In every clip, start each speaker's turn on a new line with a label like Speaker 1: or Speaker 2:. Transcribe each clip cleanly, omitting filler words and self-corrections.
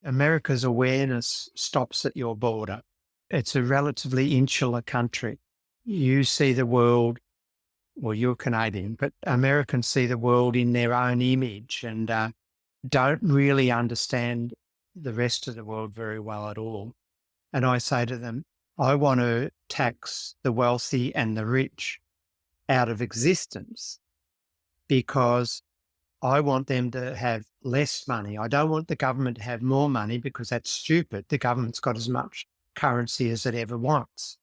Speaker 1: America's awareness stops at your border. It's a relatively insular country. You see the world, well, you're Canadian, but Americans see the world in their own image and don't really understand the rest of the world very well at all. And I say to them, I want to tax the wealthy and the rich out of existence because I want them to have less money. I don't want the government to have more money because that's stupid. The government's got as much currency as it ever wants.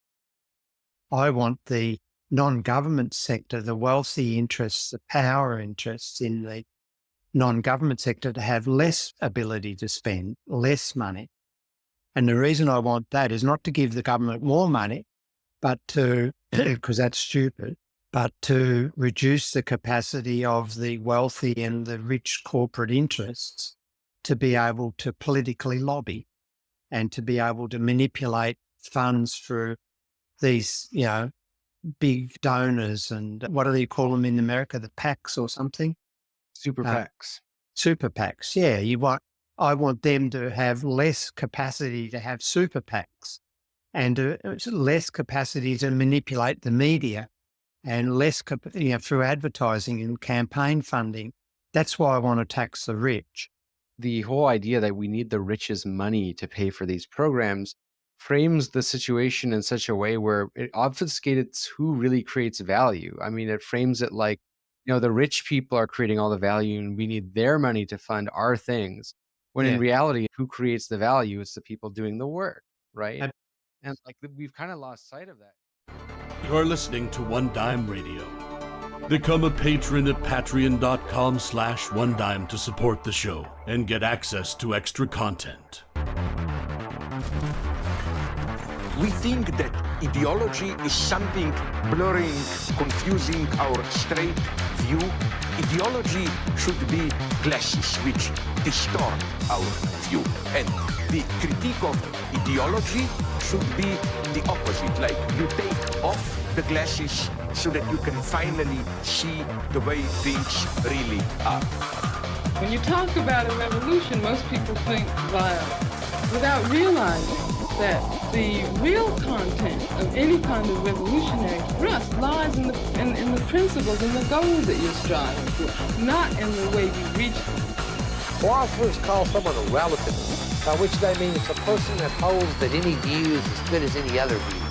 Speaker 1: I want the non-government sector, the wealthy interests, the power interests in the non-government sector to have less ability to spend, less money. And the reason I want that is not to give the government more money, but to, because that's stupid, but to reduce the capacity of the wealthy and the rich corporate interests to be able to politically lobby and to be able to manipulate funds through these, big donors and what do they call them in America, the PACs or something?
Speaker 2: Super PACs.
Speaker 1: Super PACs, yeah. I want them to have less capacity to have super PACs and less capacity to manipulate the media and less, through advertising and campaign funding. That's why I want to tax the rich.
Speaker 2: The whole idea that we need the rich's money to pay for these programs frames the situation in such a way where it obfuscates who really creates value. I mean, it frames it like, the rich people are creating all the value and we need their money to fund our things. When in reality, who creates the value? It's the people doing the work, right? And we've kind of lost sight of that.
Speaker 3: You're listening to One Dime Radio. Become a patron at patreon.com/onedime to support the show and get access to extra content.
Speaker 4: We think that ideology is something blurring, confusing our straight view. Ideology should be glasses which distort our view. And the critique of ideology should be the opposite. Like you take off the glasses so that you can finally see the way things really are.
Speaker 5: When you talk about a revolution, most people think violence without realizing that the real content of any kind of revolutionary thrust lies in the principles and the goals that you're striving for, not in the way you reach them.
Speaker 6: Philosophers call someone a relativist, by which they mean it's a person that holds that any view is as good as any other view.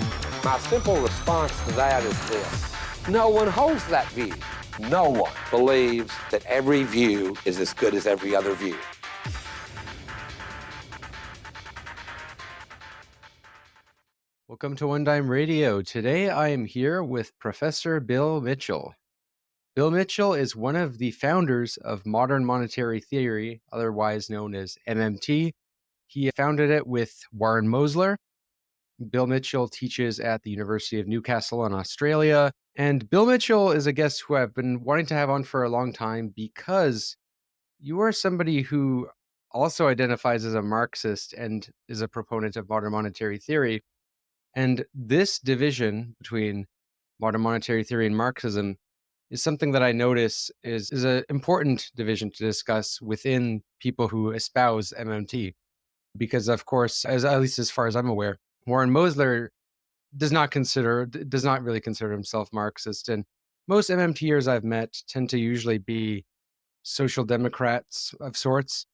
Speaker 6: My simple response to that is this: no one holds that view. No one believes that every view is as good as every other view.
Speaker 2: Welcome to One Dime Radio. Today I am here with Professor Bill Mitchell. Bill Mitchell is one of the founders of modern monetary theory, otherwise known as MMT. He founded it with Warren Mosler. Bill Mitchell teaches at the University of Newcastle in Australia. And Bill Mitchell is a guest who I've been wanting to have on for a long time because you are somebody who also identifies as a Marxist and is a proponent of modern monetary theory. And this division between modern monetary theory and Marxism is something that I notice is an important division to discuss within people who espouse MMT. Because, of course, at least as far as I'm aware, Warren Mosler does not really consider himself Marxist. And most MMTers I've met tend to usually be social democrats of sorts.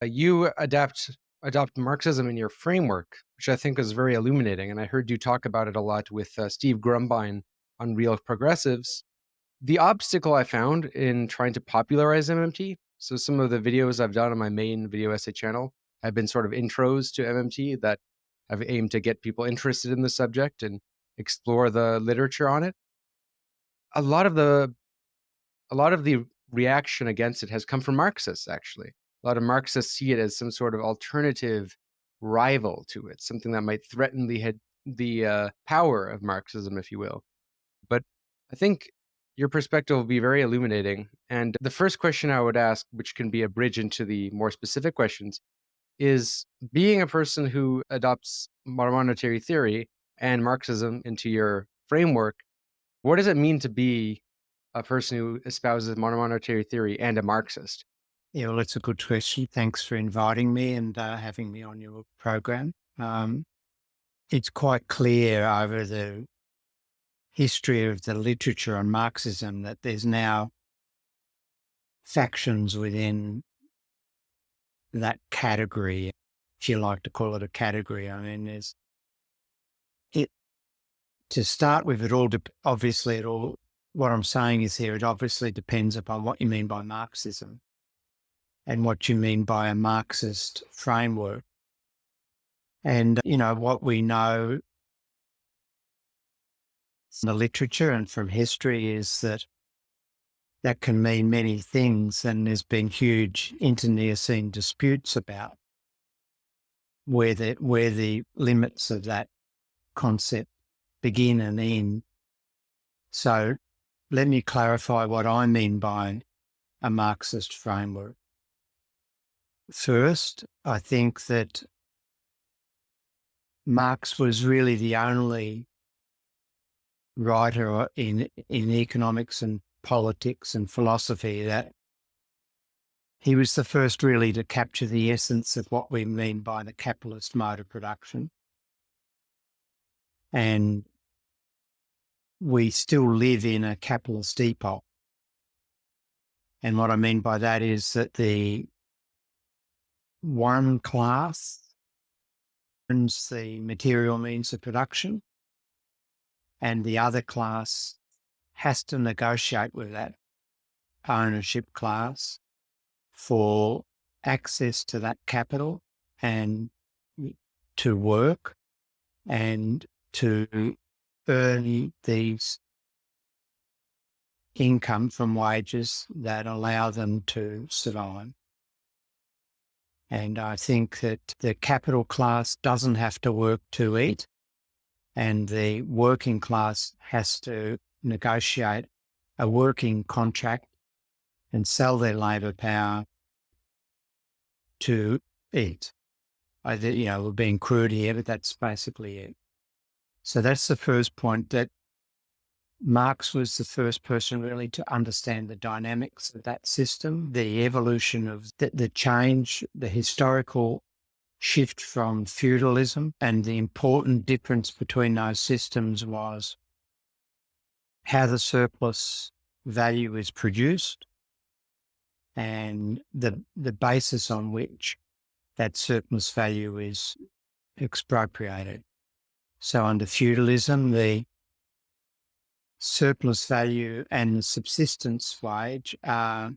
Speaker 2: You adopt Marxism in your framework, which I think is very illuminating. And I heard you talk about it a lot with Steve Grumbine on Real Progressives. The obstacle I found in trying to popularize MMT, so some of the videos I've done on my main video essay channel have been sort of intros to MMT that have aimed to get people interested in the subject and explore the literature on it. A lot of the reaction against it has come from Marxists, actually. A lot of Marxists see it as some sort of alternative rival to it, something that might threaten the power of Marxism, if you will. But I think your perspective will be very illuminating. And the first question I would ask, which can be a bridge into the more specific questions, is being a person who adopts modern monetary theory and Marxism into your framework, what does it mean to be a person who espouses modern monetary theory and a Marxist?
Speaker 1: Yeah, well, it's a good question. Thanks for inviting me and having me on your program. It's quite clear over the history of the literature on Marxism that there's now factions within that category, if you like to call it a category. I mean, it to start with. What I'm saying is here, it obviously depends upon what you mean by Marxism and what you mean by a Marxist framework. And, what we know from the literature and from history is that can mean many things, and there's been huge internecine disputes about where the limits of that concept begin and end. So let me clarify what I mean by a Marxist framework. First, I think that Marx was really the only writer in economics and politics and philosophy that he was the first really to capture the essence of what we mean by the capitalist mode of production. And we still live in a capitalist epoch. And what I mean by that is that the one class owns the material means of production, and the other class has to negotiate with that ownership class for access to that capital and to work and to earn these income from wages that allow them to survive. And I think that the capital class doesn't have to work to eat, and the working class has to negotiate a working contract and sell their labour power to eat. We're being crude here, but that's basically it. So that's the first point, that Marx was the first person really to understand the dynamics of that system, the evolution of the change, the historical shift from feudalism, and the important difference between those systems was how the surplus value is produced and the basis on which that surplus value is expropriated. So under feudalism, the surplus value and the subsistence wage are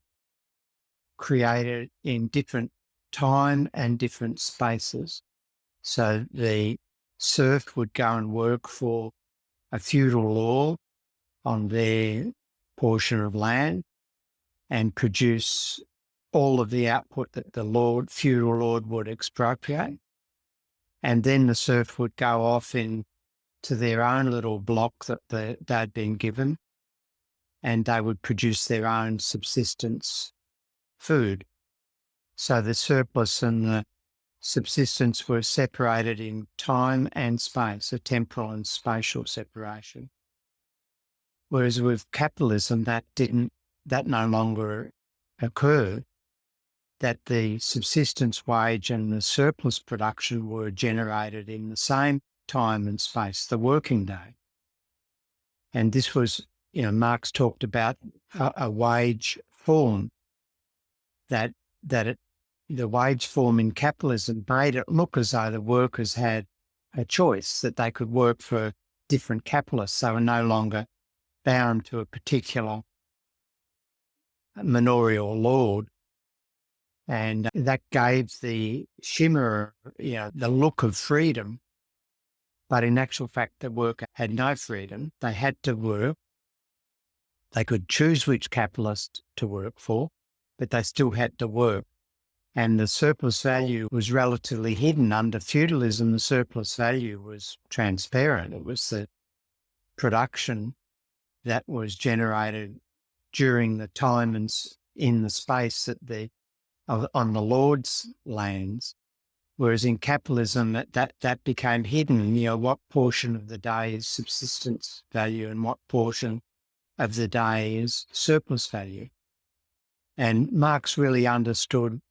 Speaker 1: created in different time and different spaces. So the serf would go and work for a feudal lord on their portion of land and produce all of the output that the feudal lord would expropriate. And then the serf would go off into their own little block that they'd been given, and they would produce their own subsistence food. So the surplus and the subsistence were separated in time and space, a temporal and spatial separation. Whereas with capitalism, that no longer occurred, that the subsistence wage and the surplus production were generated in the same time and space, the working day. And this was, Marx talked about a wage form, the wage form in capitalism made it look as though the workers had a choice, that they could work for different capitalists. They were no longer bound to a particular manorial lord. And that gave the shimmer, the look of freedom. But in actual fact, the worker had no freedom. They had to work. They could choose which capitalist to work for, but they still had to work. And the surplus value was relatively hidden. Under feudalism, the surplus value was transparent. It was the production that was generated during the time and in the space on the Lord's lands, whereas in capitalism that became hidden. What portion of the day is subsistence value and what portion of the day is surplus value. And Marx really understood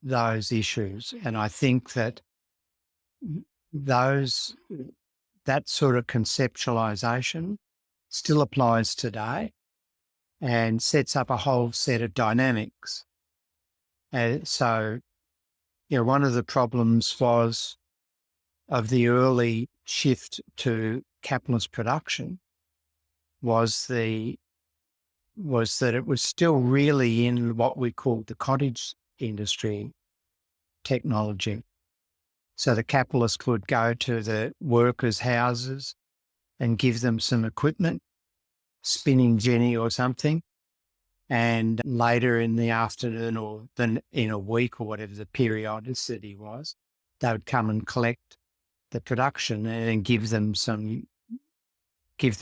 Speaker 1: those issues. And I think that that sort of conceptualisation still applies today and sets up a whole set of dynamics. So, one of the problems of the early shift to capitalist production was that it was still really in what we called the cottage industry technology. So the capitalist would go to the workers' houses and give them some equipment, spinning jenny or something, and later in the afternoon or then in a week or whatever the periodicity was, they would come and collect the production and give the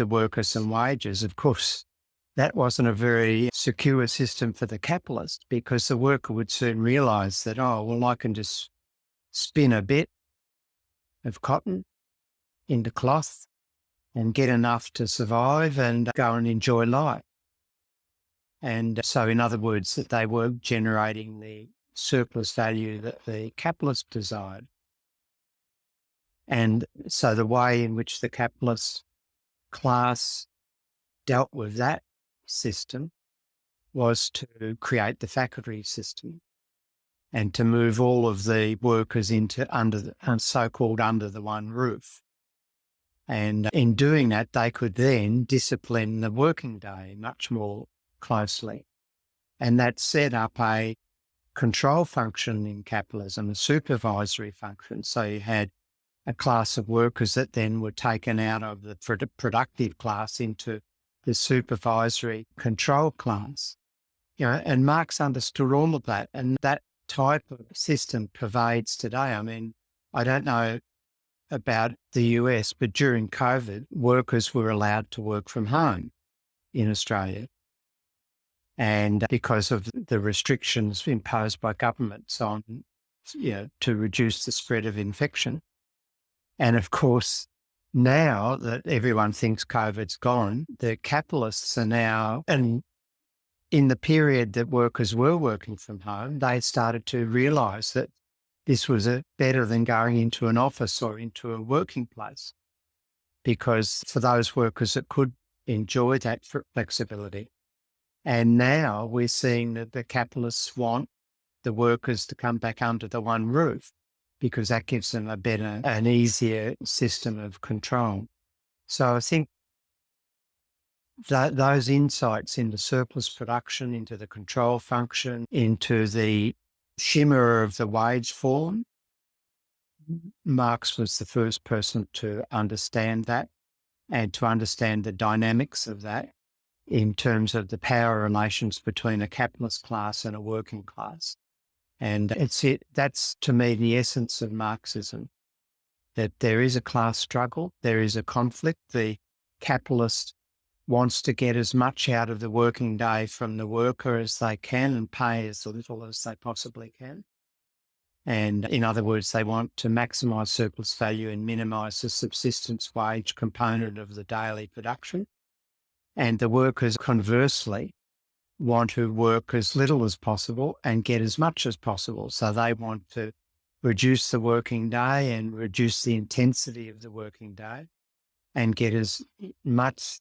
Speaker 1: workers some wages. Of course, that wasn't a very secure system for the capitalist, because the worker would soon realise that, I can just spin a bit of cotton into cloth and get enough to survive and go and enjoy life. And so, in other words, that they were generating the surplus value that the capitalist desired. And so the way in which the capitalist class dealt with that system was to create the factory system and to move all of the workers into so-called under the one roof. And in doing that, they could then discipline the working day much more closely. And that set up a control function in capitalism, a supervisory function. So you had a class of workers that then were taken out of the productive class into the supervisory control class. And Marx understood all of that, and that type of system pervades today. I mean, I don't know about the US, but during COVID, workers were allowed to work from home in Australia. And because of the restrictions imposed by governments on, to reduce the spread of infection. And of course, now that everyone thinks COVID's gone, the capitalists are now, and in the period that workers were working from home, they started to realise that this was better than going into an office or into a working place, because for those workers that could enjoy that flexibility. And now we're seeing that the capitalists want the workers to come back under the one roof, because that gives them a better and easier system of control. So I think those insights into surplus production, into the control function, into the shimmer of the wage form, Marx was the first person to understand that and to understand the dynamics of that in terms of the power relations between a capitalist class and a working class. And that's to me the essence of Marxism, that there is a class struggle, there is a conflict. The capitalist wants to get as much out of the working day from the worker as they can and pay as little as they possibly can. And in other words, they want to maximise surplus value and minimise the subsistence wage component of the daily production. And the workers, conversely, want to work as little as possible and get as much as possible. So they want to reduce the working day and reduce the intensity of the working day and get as much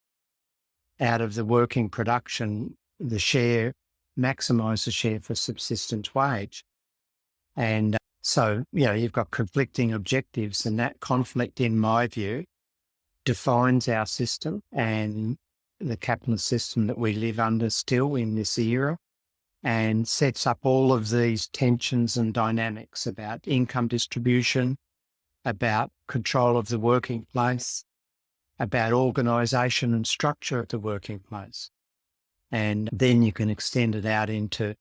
Speaker 1: out of the working production, maximise the share for subsistence wage. And so, you've got conflicting objectives, and that conflict, in my view, defines our system and the capitalist system that we live under still in this era, and sets up all of these tensions and dynamics about income distribution, about control of the working place, about organisation and structure of the working place. And then you can extend it out into,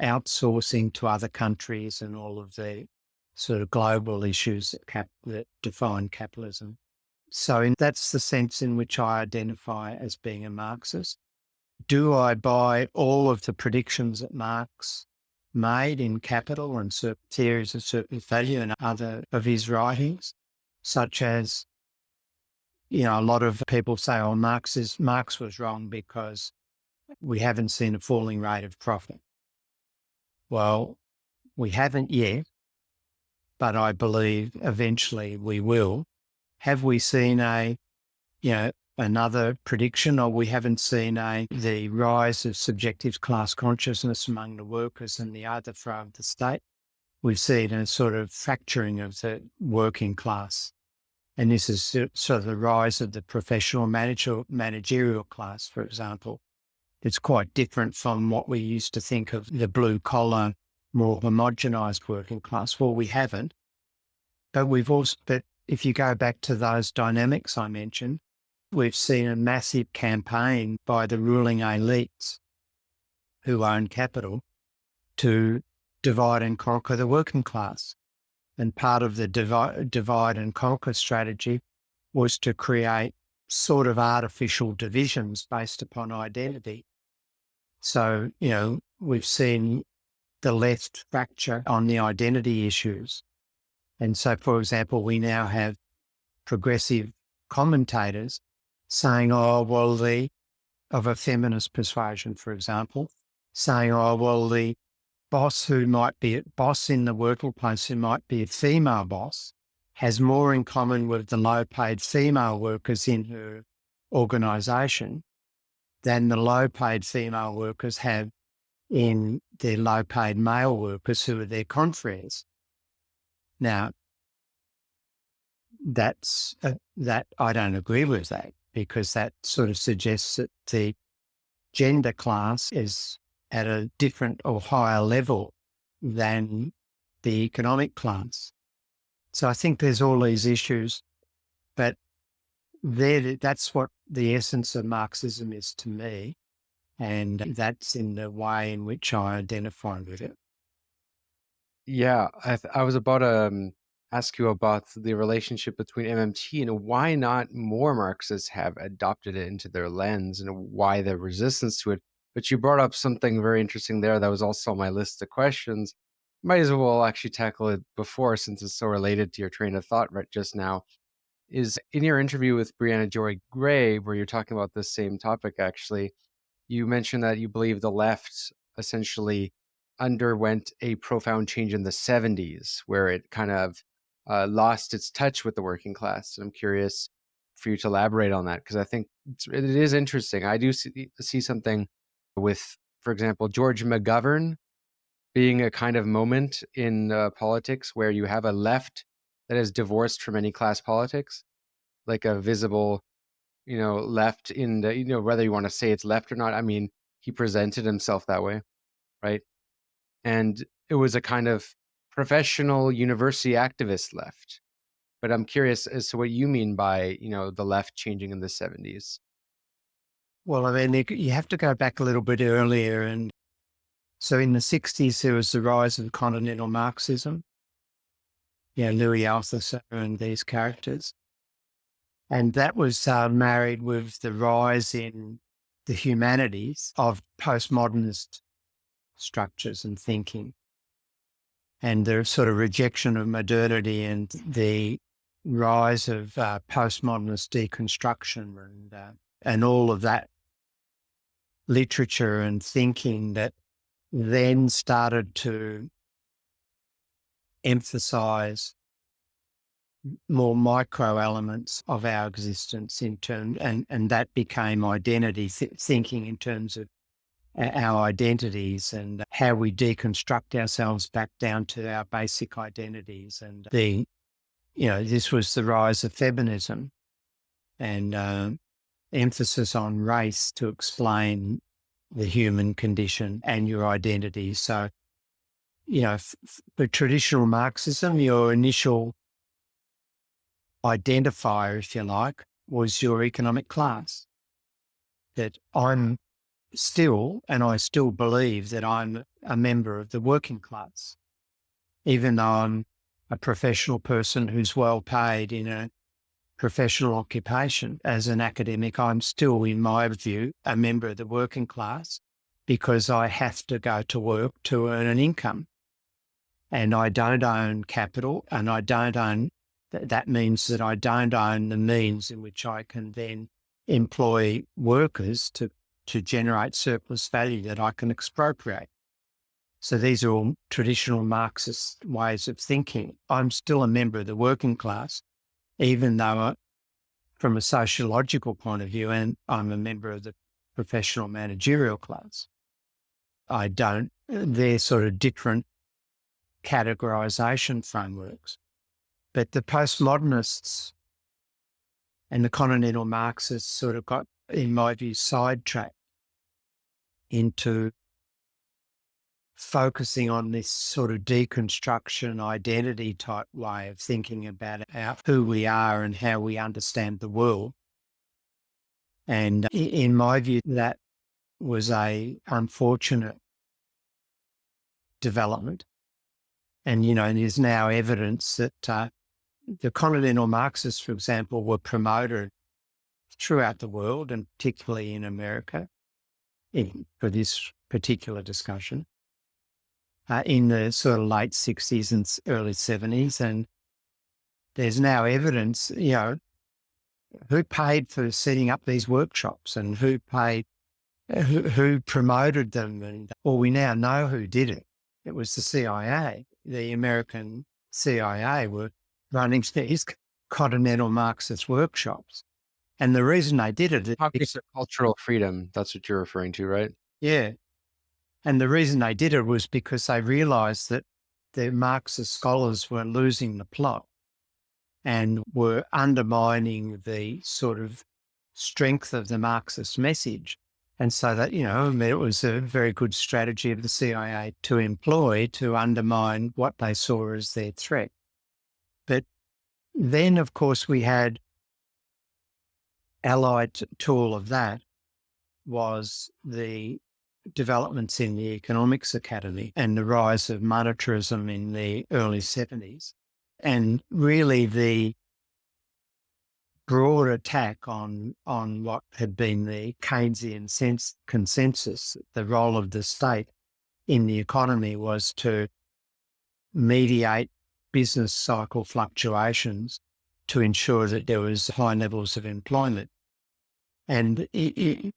Speaker 1: outsourcing to other countries and all of the sort of global issues that define capitalism. So that's the sense in which I identify as being a Marxist. Do I buy all of the predictions that Marx made in Capital and certain theories of surplus value and other of his writings, such as, a lot of people say, Marx was wrong because we haven't seen a falling rate of profit. Well, we haven't yet, but I believe eventually we will. Have we seen another prediction, or we haven't seen the rise of subjective class consciousness among the workers and the overthrow of the state? We've seen a sort of fracturing of the working class. And this is sort of the rise of the professional managerial class, for example. It's quite different from what we used to think of the blue-collar, more homogenised working class. Well, we haven't. But if you go back to those dynamics I mentioned, we've seen a massive campaign by the ruling elites who own capital to divide and conquer the working class. And part of the divide and conquer strategy was to create sort of artificial divisions based upon identity. So, we've seen the left fracture on the identity issues. And so, for example, we now have progressive commentators saying, of a feminist persuasion, for example, saying, the boss in the working place who might be a female boss has more in common with the low-paid female workers in her organisation than the low-paid female workers have in their low-paid male workers who are their confreres. Now, that I don't agree with that, because that sort of suggests that the gender class is at a different or higher level than the economic class. So I think there's all these issues, but that's what the essence of Marxism is to me, and that's in the way in which I identify with it.
Speaker 2: Yeah, I was about to ask you about the relationship between MMT and why not more Marxists have adopted it into their lens and why the resistance to it. But you brought up something very interesting there that was also on my list of questions. Might as well actually tackle it before, since it's so related to your train of thought right just now. Is in your interview with Brianna Joy Gray, where you're talking about this same topic, actually, you mentioned that you believe the left essentially underwent a profound change in the 70s, where it kind of lost its touch with the working class. And I'm curious for you to elaborate on that, because I think it is interesting. I do see something with, for example, George McGovern being a kind of moment in politics where you have a left that is divorced from any class politics, like a visible, left in the, whether you want to say it's left or not. I mean, he presented himself that way, right? And it was a kind of professional university activist left. But I'm curious as to what you mean by, the left changing in the 70s.
Speaker 1: Well, I mean, you have to go back a little bit earlier. And so in the 60s, there was the rise of continental Marxism, Louis Althusser and these characters. And that was married with the rise in the humanities of postmodernist structures and thinking, and the sort of rejection of modernity and the rise of postmodernist deconstruction and all of that literature and thinking that then started to emphasize more micro elements of our existence and that became identity, thinking in terms of our identities and how we deconstruct ourselves back down to our basic identities. And this was the rise of feminism and emphasis on race to explain the human condition and your identity. So, for traditional Marxism, your initial identifier, if you like, was your economic class. That I still believe that I'm a member of the working class, even though I'm a professional person who's well paid in a professional occupation. As an academic, I'm still, in my view, a member of the working class because I have to go to work to earn an income. And I don't own capital, and that means that I don't own the means in which I can then employ workers to to generate surplus value that I can expropriate. So these are all traditional Marxist ways of thinking. I'm still a member of the working class, even though from a sociological point of view, and I'm a member of the professional managerial class. They're sort of different categorisation frameworks. But the postmodernists and the continental Marxists sort of got, in my view, sidetracked into focusing on this sort of deconstruction identity type way of thinking about who we are and how we understand the world. And in my view, that was a unfortunate development. And, there's now evidence that the continental Marxists, for example, were promoted throughout the world and particularly in America for this particular discussion in the sort of late 60s and early 70s. And there's now evidence, who paid for setting up these workshops and who promoted them. And we now know who did it. It was the CIA. The American CIA were running these continental Marxist workshops. And the reason they did it...
Speaker 2: Pockets of cultural freedom, that's what you're referring to, right?
Speaker 1: Yeah. And the reason they did it was because they realised that the Marxist scholars were losing the plot and were undermining the sort of strength of the Marxist message. And so that, it was a very good strategy of the CIA to employ to undermine what they saw as their threat. But then, of course, we had allied to all of that was the developments in the Economics Academy and the rise of monetarism in the early 70s. And really the broad attack on what had been the Keynesian consensus, the role of the state in the economy was to mediate business cycle fluctuations to ensure that there was high levels of employment. And you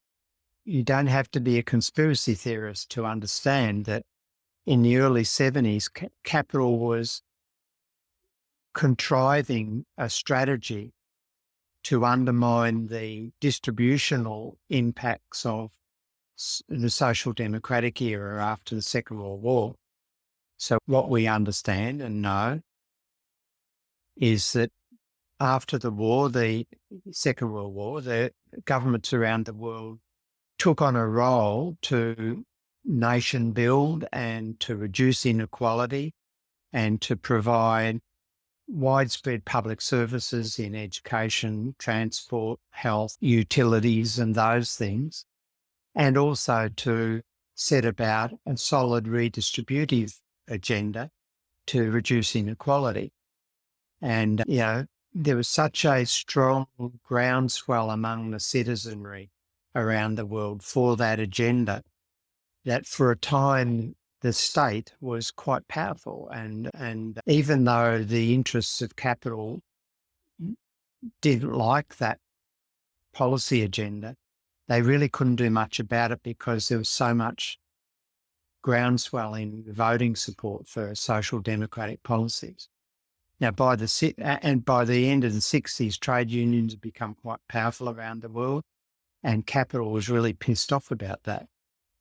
Speaker 1: don't have to be a conspiracy theorist to understand that in the early 70s, capital was contriving a strategy to undermine the distributional impacts of the social democratic era after the Second World War. So what we understand and know is that after the war, the Second World War, the governments around the world took on a role to nation build and to reduce inequality and to provide widespread public services in education, transport, health, utilities and those things, and also to set about a solid redistributive agenda to reduce inequality. And, there was such a strong groundswell among the citizenry around the world for that agenda that for a time the state was quite powerful. And even though the interests of capital didn't like that policy agenda, they really couldn't do much about it because there was so much groundswell in voting support for social democratic policies. Now, by the end of the 60s, trade unions had become quite powerful around the world, and capital was really pissed off about that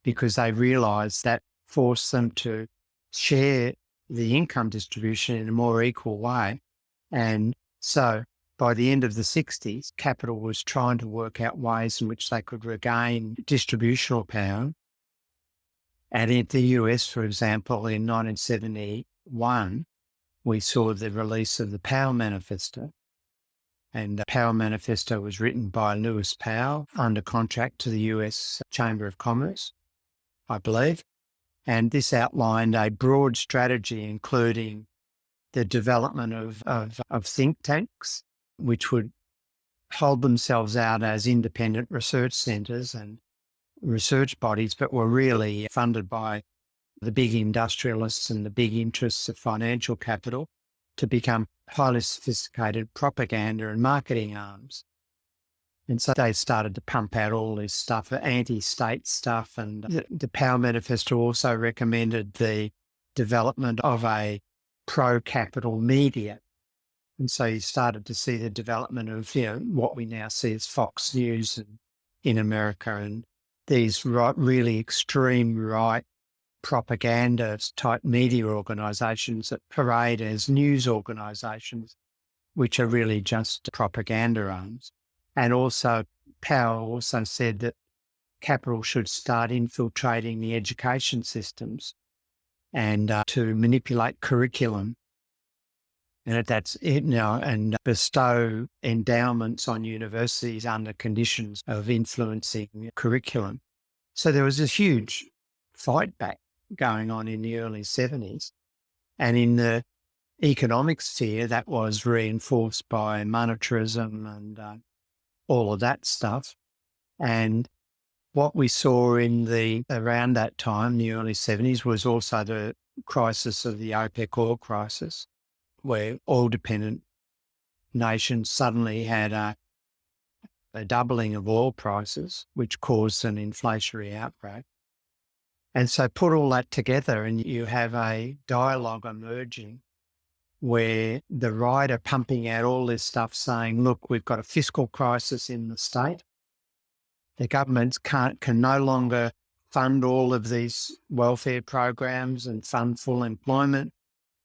Speaker 1: because they realised that forced them to share the income distribution in a more equal way. And so by the end of the 60s, capital was trying to work out ways in which they could regain distributional power. And in the US, for example, in 1971, we saw the release of the Powell Manifesto. And the Powell Manifesto was written by Lewis Powell under contract to the US Chamber of Commerce, I believe. And this outlined a broad strategy, including the development of think tanks, which would hold themselves out as independent research centres and research bodies, but were really funded by the big industrialists and the big interests of financial capital to become highly sophisticated propaganda and marketing arms. And so they started to pump out all this stuff, anti-state stuff. And the Power Manifesto also recommended the development of a pro-capital media. And so you started to see the development of, what we now see as Fox News in America, and these really extreme right propaganda type media organisations that parade as news organisations, which are really just propaganda arms. And also, Power also said that capital should start infiltrating the education systems and to manipulate curriculum. And that's it now, and bestow endowments on universities under conditions of influencing curriculum. So there was a huge fight back going on in the early 70s. And in the economic sphere, that was reinforced by monetarism and all of that stuff. And what we saw around that time, the early 70s, was also the crisis of the OPEC oil crisis, where oil-dependent nations suddenly had a doubling of oil prices, which caused an inflationary outbreak. And so put all that together and you have a dialogue emerging where the right are pumping out all this stuff saying, look, we've got a fiscal crisis in the state. The governments can no longer fund all of these welfare programs and fund full employment.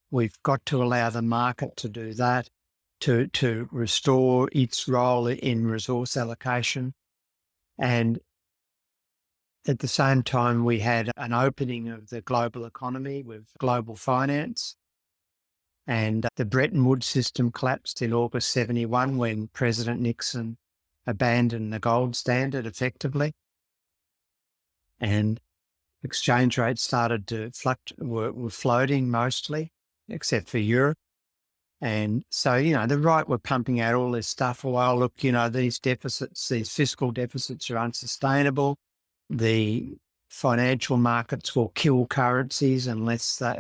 Speaker 1: We've got to allow the market to do that, to restore its role in resource allocation. And at the same time, we had an opening of the global economy with global finance. And the Bretton Woods system collapsed in August 71 when President Nixon abandoned the gold standard effectively. And exchange rates started to were floating mostly, except for Europe. And so, the right were pumping out all this stuff. Well, look, these fiscal deficits are unsustainable. The financial markets will kill currencies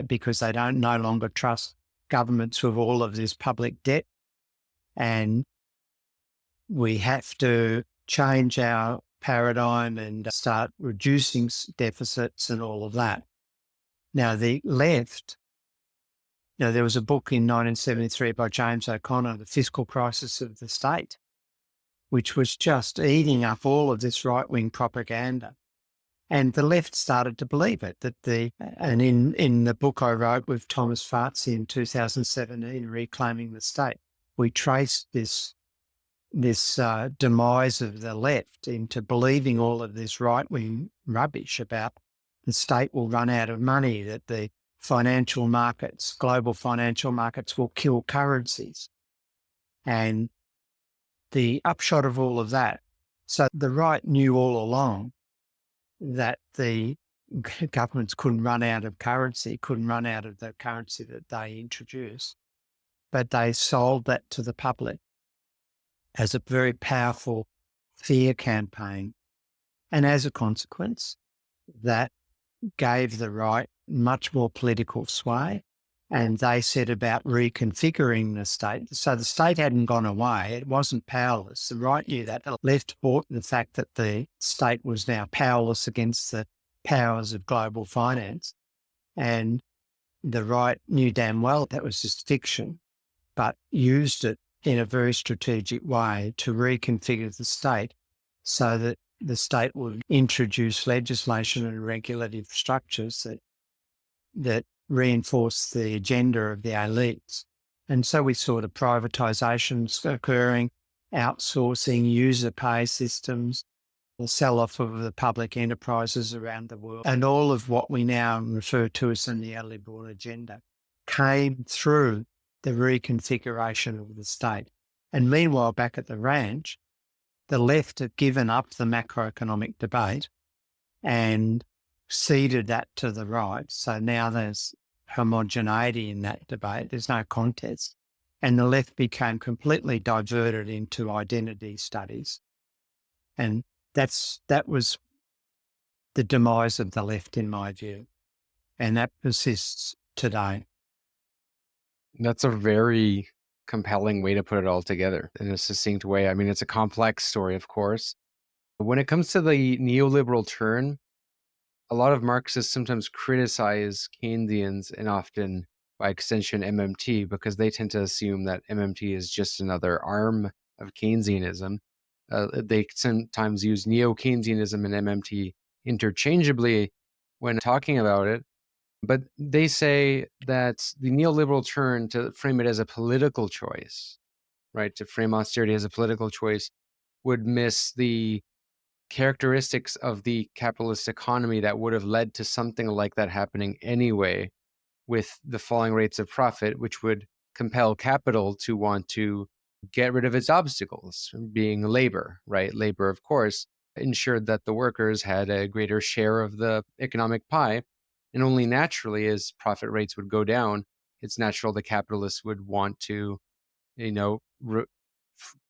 Speaker 1: because they don't no longer trust governments with all of this public debt. And we have to change our paradigm and start reducing deficits and all of that. Now, the left, there was a book in 1973 by James O'Connor, The Fiscal Crisis of the State, which was just eating up all of this right-wing propaganda. And the left started to believe it. And in the book I wrote with Thomas Fartsy in 2017, Reclaiming the State, we traced this demise of the left into believing all of this right-wing rubbish about the state will run out of money, that the financial markets, global financial markets, will kill currencies. And the upshot of all of that, so the right knew all along that the governments couldn't run out of the currency that they introduced, but they sold that to the public as a very powerful fear campaign. And as a consequence, that gave the right much more political sway, and they set about reconfiguring the state. So the state hadn't gone away. It wasn't powerless. The right knew that. The left bought the fact that the state was now powerless against the powers of global finance. And the right knew damn well that was just fiction, but used it in a very strategic way to reconfigure the state so that the state would introduce legislation and regulative structures that reinforce the agenda of the elites. And so we saw the privatisations occurring, outsourcing, user pay systems, the sell-off of the public enterprises around the world, and all of what we now refer to as the neoliberal agenda came through the reconfiguration of the state. And meanwhile, back at the ranch, the left have given up the macroeconomic debate and ceded that to the right. So now there's homogeneity in that debate. There's no contest. And the left became completely diverted into identity studies. And that was the demise of the left, in my view. And that persists today.
Speaker 2: That's a very compelling way to put it all together in a succinct way. I mean, it's a complex story, of course. But when it comes to the neoliberal turn, a lot of Marxists sometimes criticize Keynesians and often, by extension, MMT, because they tend to assume that MMT is just another arm of Keynesianism. They sometimes use neo-Keynesianism and MMT interchangeably when talking about it. But they say that the neoliberal turn, to frame it as a political choice, right, to frame austerity as a political choice, would miss the characteristics of the capitalist economy that would have led to something like that happening anyway, with the falling rates of profit, which would compel capital to want to get rid of its obstacles, being labor, right? Labor, of course, ensured that the workers had a greater share of the economic pie. And only naturally, as profit rates would go down, it's natural the capitalists would want to, you know,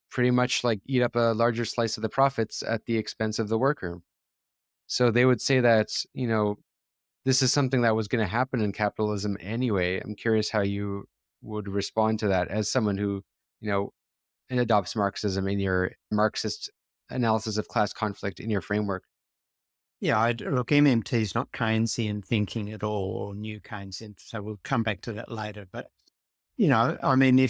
Speaker 2: pretty much like eat up a larger slice of the profits at the expense of the worker. So they would say that, this is something that was going to happen in capitalism anyway. I'm curious how you would respond to that as someone who, adopts Marxism in your Marxist analysis of class conflict in your framework.
Speaker 1: Yeah, look, MMT is not Keynesian thinking at all, or new Keynesian, so we'll come back to that later. But, I mean,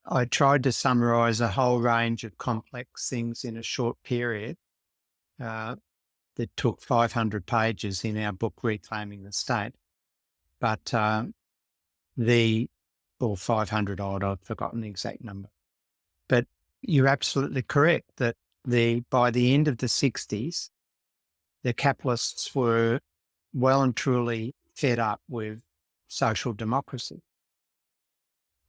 Speaker 1: I tried to summarize a whole range of complex things in a short period that took 500 pages in our book, Reclaiming the State. But or 500 odd, I've forgotten the exact number. But you're absolutely correct that by the end of the 60s, the capitalists were well and truly fed up with social democracy.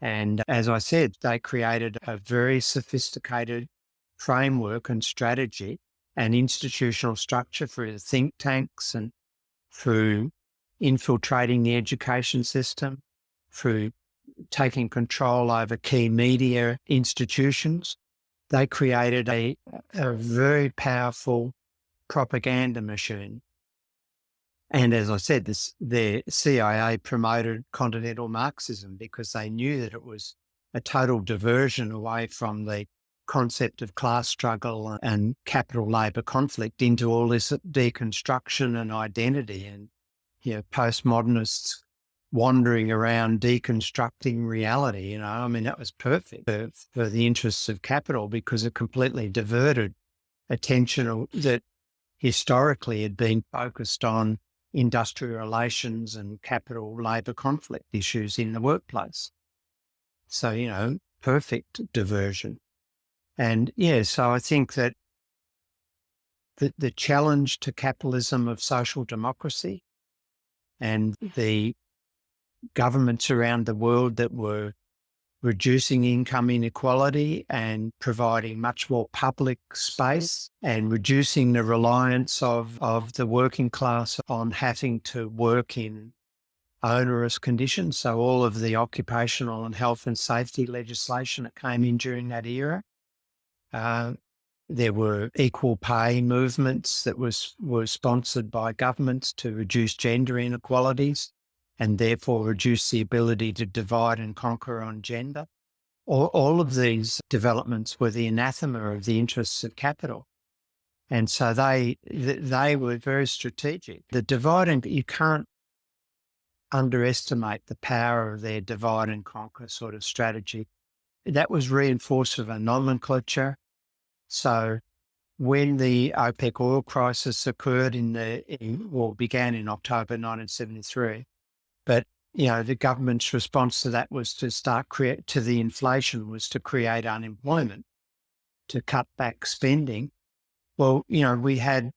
Speaker 1: And as I said, they created a very sophisticated framework and strategy and institutional structure through the think tanks and through infiltrating the education system, through taking control over key media institutions. They created a very powerful propaganda machine. And as I said, the CIA promoted continental Marxism because they knew that it was a total diversion away from the concept of class struggle and capital-labor conflict into all this deconstruction and identity, and postmodernists wandering around deconstructing reality. I mean, that was perfect for the interests of capital because it completely diverted attention that historically had been focused on industrial relations and capital-labor conflict issues in the workplace. So, perfect diversion. And so I think that the challenge to capitalism of social democracy and the governments around the world that were reducing income inequality and providing much more public space and reducing the reliance of the working class on having to work in onerous conditions. So all of the occupational and health and safety legislation that came in during that era. There were equal pay movements that were sponsored by governments to reduce gender inequalities and therefore reduce the ability to divide and conquer on gender. All of these developments were the anathema of the interests of capital. And so they were very strategic. The divide and you can't underestimate the power of their divide and conquer sort of strategy. That was reinforced with a nomenclature. So when the OPEC oil crisis occurred began in October 1973, but the government's response to that was to to the inflation was to create unemployment, to cut back spending. Well, we had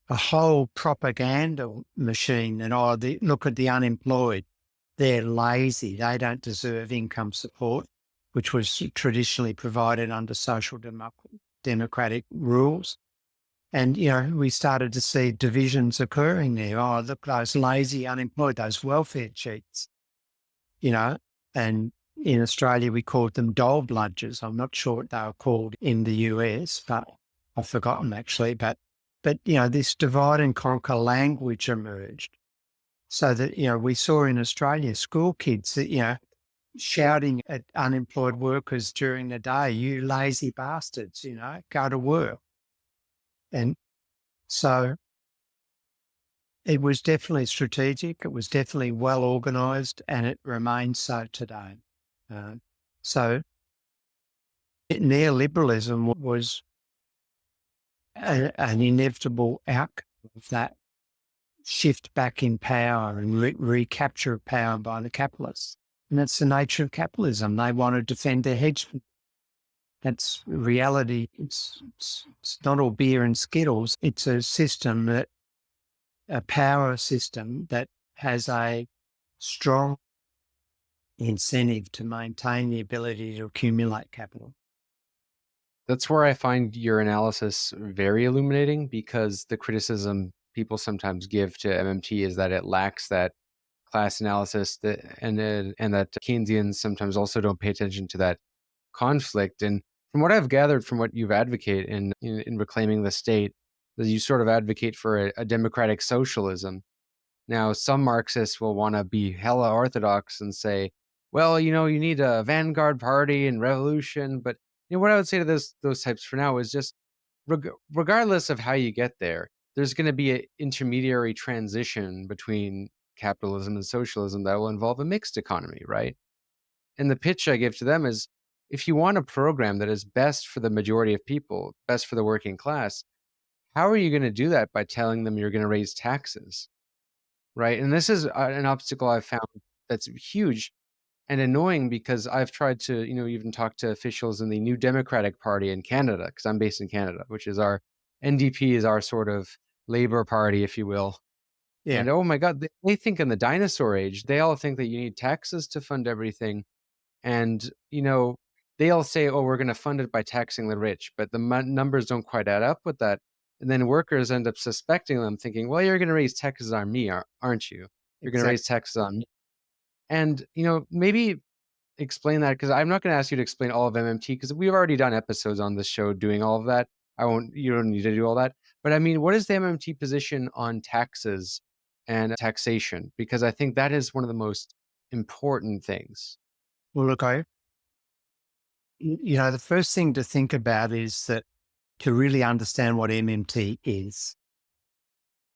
Speaker 1: a whole propaganda machine that, look at the unemployed. They're lazy. They don't deserve income support, which was traditionally provided under social democratic rules. And, we started to see divisions occurring there. Oh, look, those lazy unemployed, those welfare cheats, and in Australia we called them dole bludgers. I'm not sure what they were called in the US, but I've forgotten actually. But this divide and conquer language emerged so that, we saw in Australia school kids that, shouting at unemployed workers during the day, you lazy bastards, go to work. And so it was definitely strategic. It was definitely well organised, and it remains so today. So neoliberalism was an inevitable outcome of that shift back in power and recapture of power by the capitalists. And that's the nature of capitalism. They want to defend their hedge funds. That's reality. It's not all beer and Skittles. It's a system a power system that has a strong incentive to maintain the ability to accumulate capital.
Speaker 2: That's where I find your analysis very illuminating, because the criticism people sometimes give to MMT is that it lacks that class analysis, and that Keynesians sometimes also don't pay attention to that conflict. And from what I've gathered from what you've advocated in reclaiming the state, that you sort of advocate for a democratic socialism. Now, some Marxists will want to be hella orthodox and say, well, you need a vanguard party and revolution. But what I would say to those types for now is just, regardless of how you get there, there's going to be an intermediary transition between capitalism and socialism that will involve a mixed economy, right? And the pitch I give to them is, if you want a program that is best for the majority of people, best for the working class, how are you going to do that by telling them you're going to raise taxes? Right. And this is an obstacle I've found that's huge and annoying, because I've tried to, even talk to officials in the New Democratic Party in Canada, because I'm based in Canada, which is our NDP is our sort of Labour Party, if you will.
Speaker 1: Yeah.
Speaker 2: And oh my God, they think in the dinosaur age, they all think that you need taxes to fund everything. And, they all say, oh, we're going to fund it by taxing the rich, but the numbers don't quite add up with that. And then workers end up suspecting them, thinking, well, you're going to raise taxes on me, aren't you? You're going to raise taxes on me. And, maybe explain that, because I'm not going to ask you to explain all of MMT, because we've already done episodes on this show doing all of that. You don't need to do all that. But I mean, what is the MMT position on taxes and taxation? Because I think that is one of the most important things.
Speaker 1: Well, look, the first thing to think about is that to really understand what MMT is,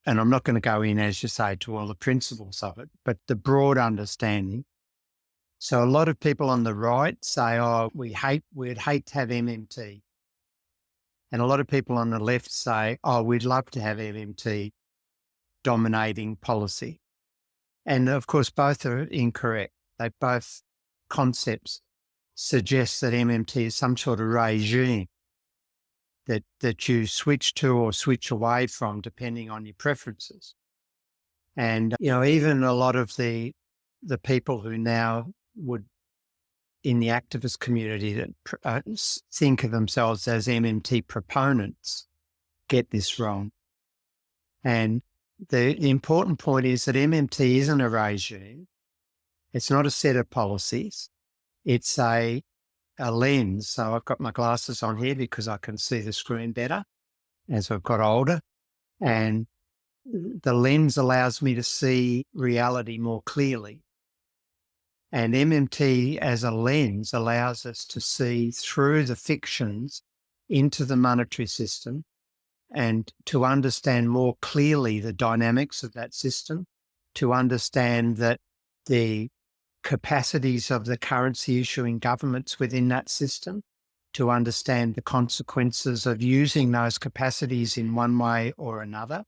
Speaker 1: and I'm not going to go in, as you say, to all the principles of it, but the broad understanding. So a lot of people on the right say, oh, we'd hate to have MMT. And a lot of people on the left say, oh, we'd love to have MMT dominating policy. And of course, both are incorrect. Both concepts suggest that MMT is some sort of regime that you switch to or switch away from depending on your preferences. And, even a lot of the people who now would, in the activist community, that think of themselves as MMT proponents, get this wrong. And the important point is that MMT isn't a regime. It's not a set of policies. It's a lens. So I've got my glasses on here because I can see the screen better as I've got older. And the lens allows me to see reality more clearly. And MMT as a lens allows us to see through the fictions into the monetary system and to understand more clearly the dynamics of that system, to understand that the capacities of the currency issuing governments within that system, to understand the consequences of using those capacities in one way or another.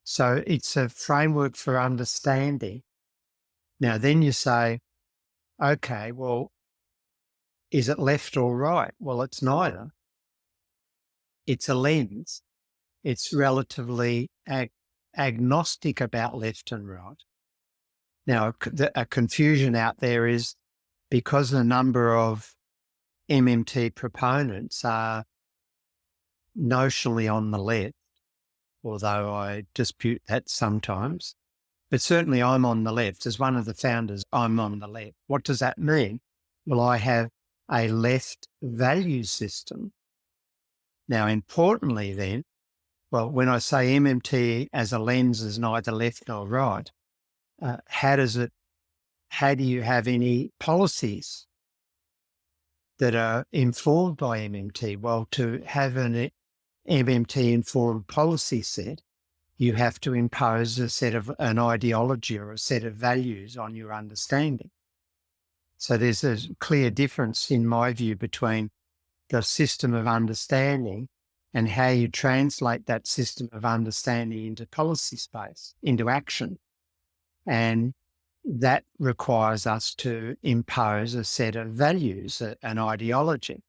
Speaker 1: So it's a framework for understanding. Now, then you say, okay, well, is it left or right? Well, it's neither. It's a lens. It's relatively agnostic about left and right. Now, a confusion out there is because a number of MMT proponents are notionally on the left, although I dispute that sometimes, but certainly I'm on the left. As one of the founders, I'm on the left. What does that mean? Well, I have a left value system. Now, importantly then, well, when I say MMT as a lens is neither left nor right, how does it how do you have any policies that are informed by MMT? Well, to have an MMT-informed policy set, you have to impose an ideology or a set of values on your understanding. So there's a clear difference, in my view, between the system of understanding and how you translate that system of understanding into policy space, into action. And that requires us to impose a set of values, an ideology.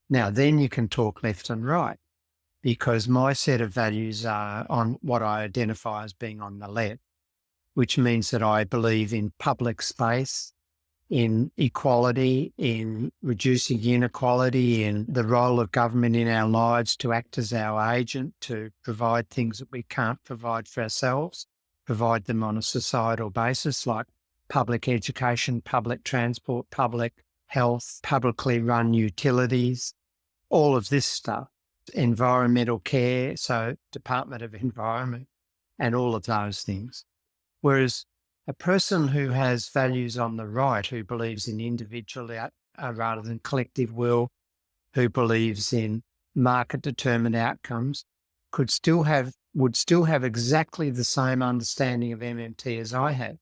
Speaker 1: Now, then you can talk left and right, because my set of values are on what I identify as being on the left, which means that I believe in public space, in equality, in reducing inequality, in the role of government in our lives to act as our agent, to provide things that we can't provide for ourselves, provide them on a societal basis, like public education, public transport, public health, publicly run utilities, all of this stuff, environmental care, so Department of Environment, and all of those things. Whereas a person who has values on the right, who believes in individual rather than collective will, who believes in market-determined outcomes, would still have exactly the same understanding of MMT as I have,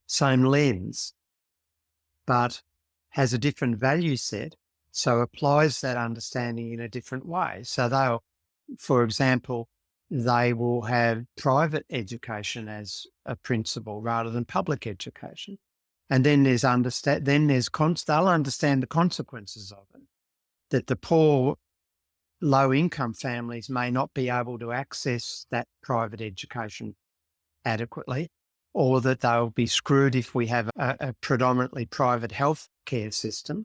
Speaker 1: same lens, but has a different value set, so applies that understanding in a different way. So for example, they will have private education as a principle rather than public education. And then they'll understand the consequences of it, that the poor, low-income families may not be able to access that private education adequately, or that they'll be screwed if we have a predominantly private health care system.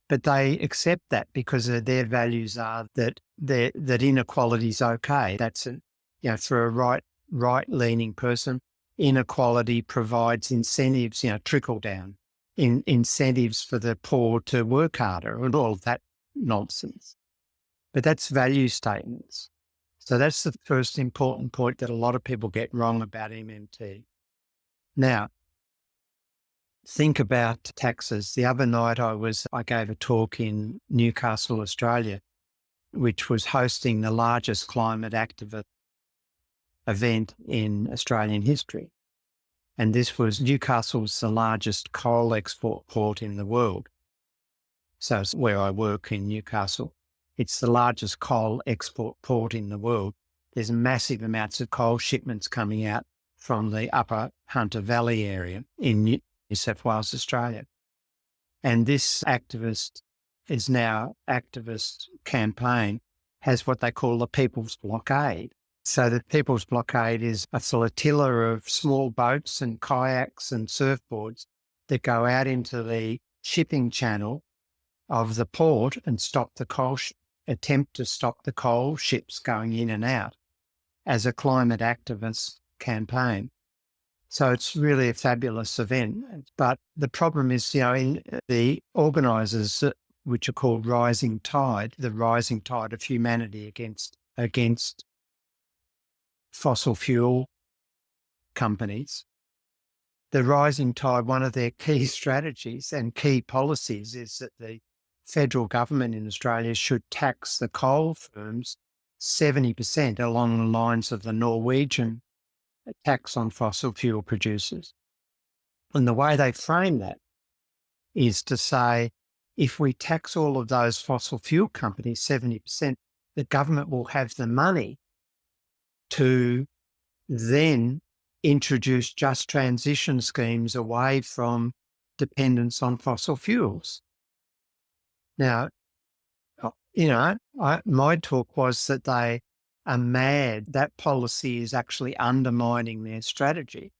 Speaker 1: But they accept that because their values are that inequality is okay. That's for a right-leaning person, inequality provides incentives, trickle down, incentives for the poor to work harder and all of that nonsense. But that's value statements. So that's the first important point that a lot of people get wrong about MMT. Now, think about taxes. The other night I gave a talk in Newcastle, Australia, which was hosting the largest climate activist event in Australian history. And Newcastle's the largest coal export port in the world. So it's where I work in Newcastle. It's the largest coal export port in the world. There's massive amounts of coal shipments coming out from the upper Hunter Valley area in New South Wales, Australia. And this activist campaign has what they call the People's Blockade. So the People's Blockade is a flotilla of small boats and kayaks and surfboards that go out into the shipping channel of the port and attempt to stop the coal ships going in and out as a climate activist campaign. So it's really a fabulous event. But the problem is, in the organisers, which are called Rising Tide, the rising tide of humanity against fossil fuel companies. The Rising Tide, one of their key strategies and key policies is that the federal government in Australia should tax the coal firms 70% along the lines of the Norwegian tax on fossil fuel producers. And the way they frame that is to say, if we tax all of those fossil fuel companies 70%, the government will have the money to then introduce just transition schemes away from dependence on fossil fuels. Now, my talk was that they are mad. That policy is actually undermining their strategy,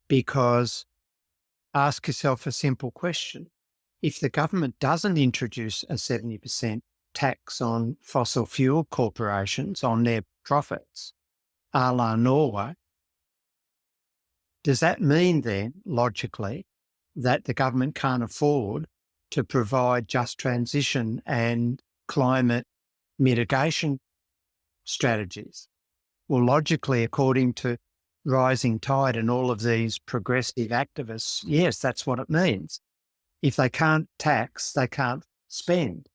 Speaker 1: because ask yourself a simple question. If the government doesn't introduce a 70% tax on fossil fuel corporations on their profits, a la Norway, does that mean then, logically, that the government can't afford to provide just transition and climate mitigation strategies? Well, logically, according to rising tide and all of these progressive activists, yes, that's what it means. If they can't tax, they can't spend.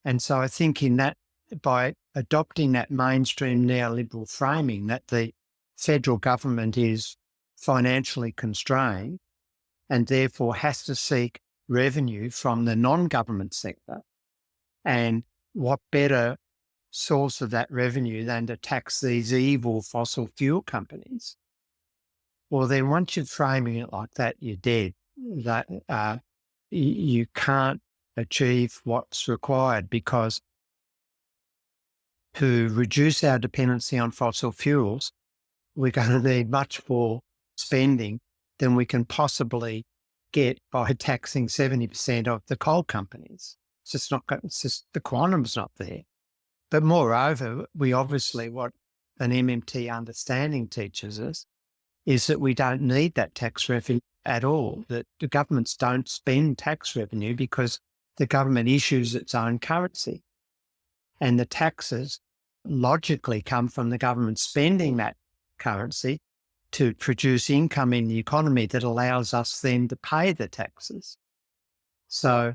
Speaker 1: And so I think in that, by adopting that mainstream neoliberal framing that the federal government is financially constrained and therefore has to seek revenue from the non-government sector, and what better source of that revenue than to tax these evil fossil fuel companies? Well, then once you're framing it like that, you're dead. That you can't achieve what's required, because to reduce our dependency on fossil fuels, we're going to need much more spending than we can possibly get by taxing 70% of the coal companies. It's just the quantum's not there. But moreover, we obviously, what an MMT understanding teaches us is that we don't need that tax revenue at all, that the governments don't spend tax revenue because the government issues its own currency. And the taxes logically come from the government spending that currency to produce income in the economy that allows us then to pay the taxes. So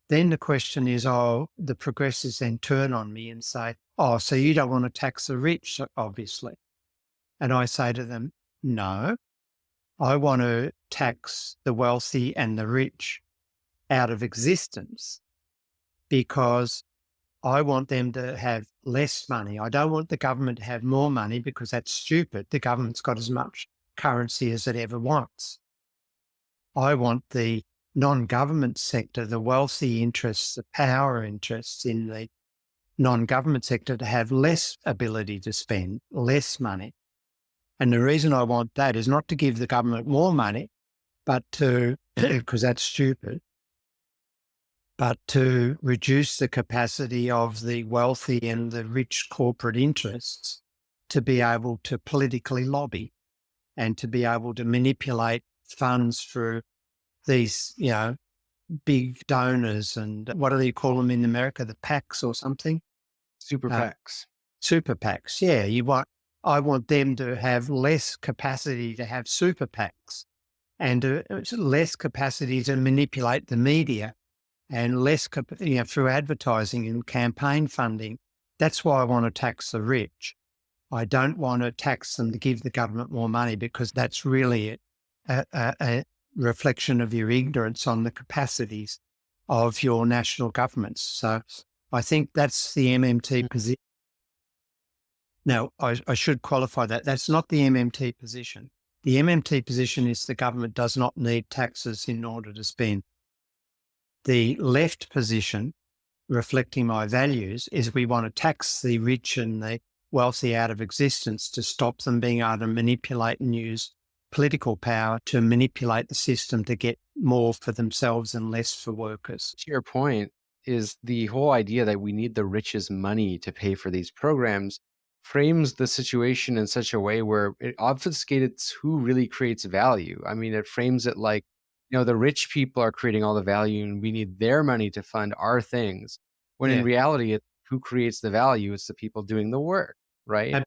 Speaker 1: then the question is, the progressives then turn on me and say, so you don't want to tax the rich, obviously. And I say to them, no, I want to tax the wealthy and the rich out of existence, because I want them to have less money. I don't want the government to have more money, because that's stupid. The government's got as much currency as it ever wants. I want the non-government sector, the wealthy interests, the power interests in the non-government sector, to have less ability to spend, less money. And the reason I want that is not to give the government more money, but because that's stupid, but to reduce the capacity of the wealthy and the rich corporate interests to be able to politically lobby and to be able to manipulate funds through these, big donors, and what do they call them in America? The PACs or something?
Speaker 2: Super PACs.
Speaker 1: Super PACs, yeah. I want them to have less capacity to have super PACs, and less capacity to manipulate the media, and less, through advertising and campaign funding. That's why I want to tax the rich. I don't want to tax them to give the government more money, because that's really a reflection of your ignorance on the capacities of your national governments. So I think that's the MMT position. Now, I should qualify that. That's not the MMT position. The MMT position is the government does not need taxes in order to spend. The left position, reflecting my values, is we want to tax the rich and the wealthy out of existence to stop them being able to manipulate and use political power to manipulate the system to get more for themselves and less for workers.
Speaker 2: To your point, is the whole idea that we need the rich's money to pay for these programs frames the situation in such a way where it obfuscates who really creates value. I mean, it frames it like, the rich people are creating all the value and we need their money to fund our things. When in reality, it's who creates the value, it's the people doing the work, right?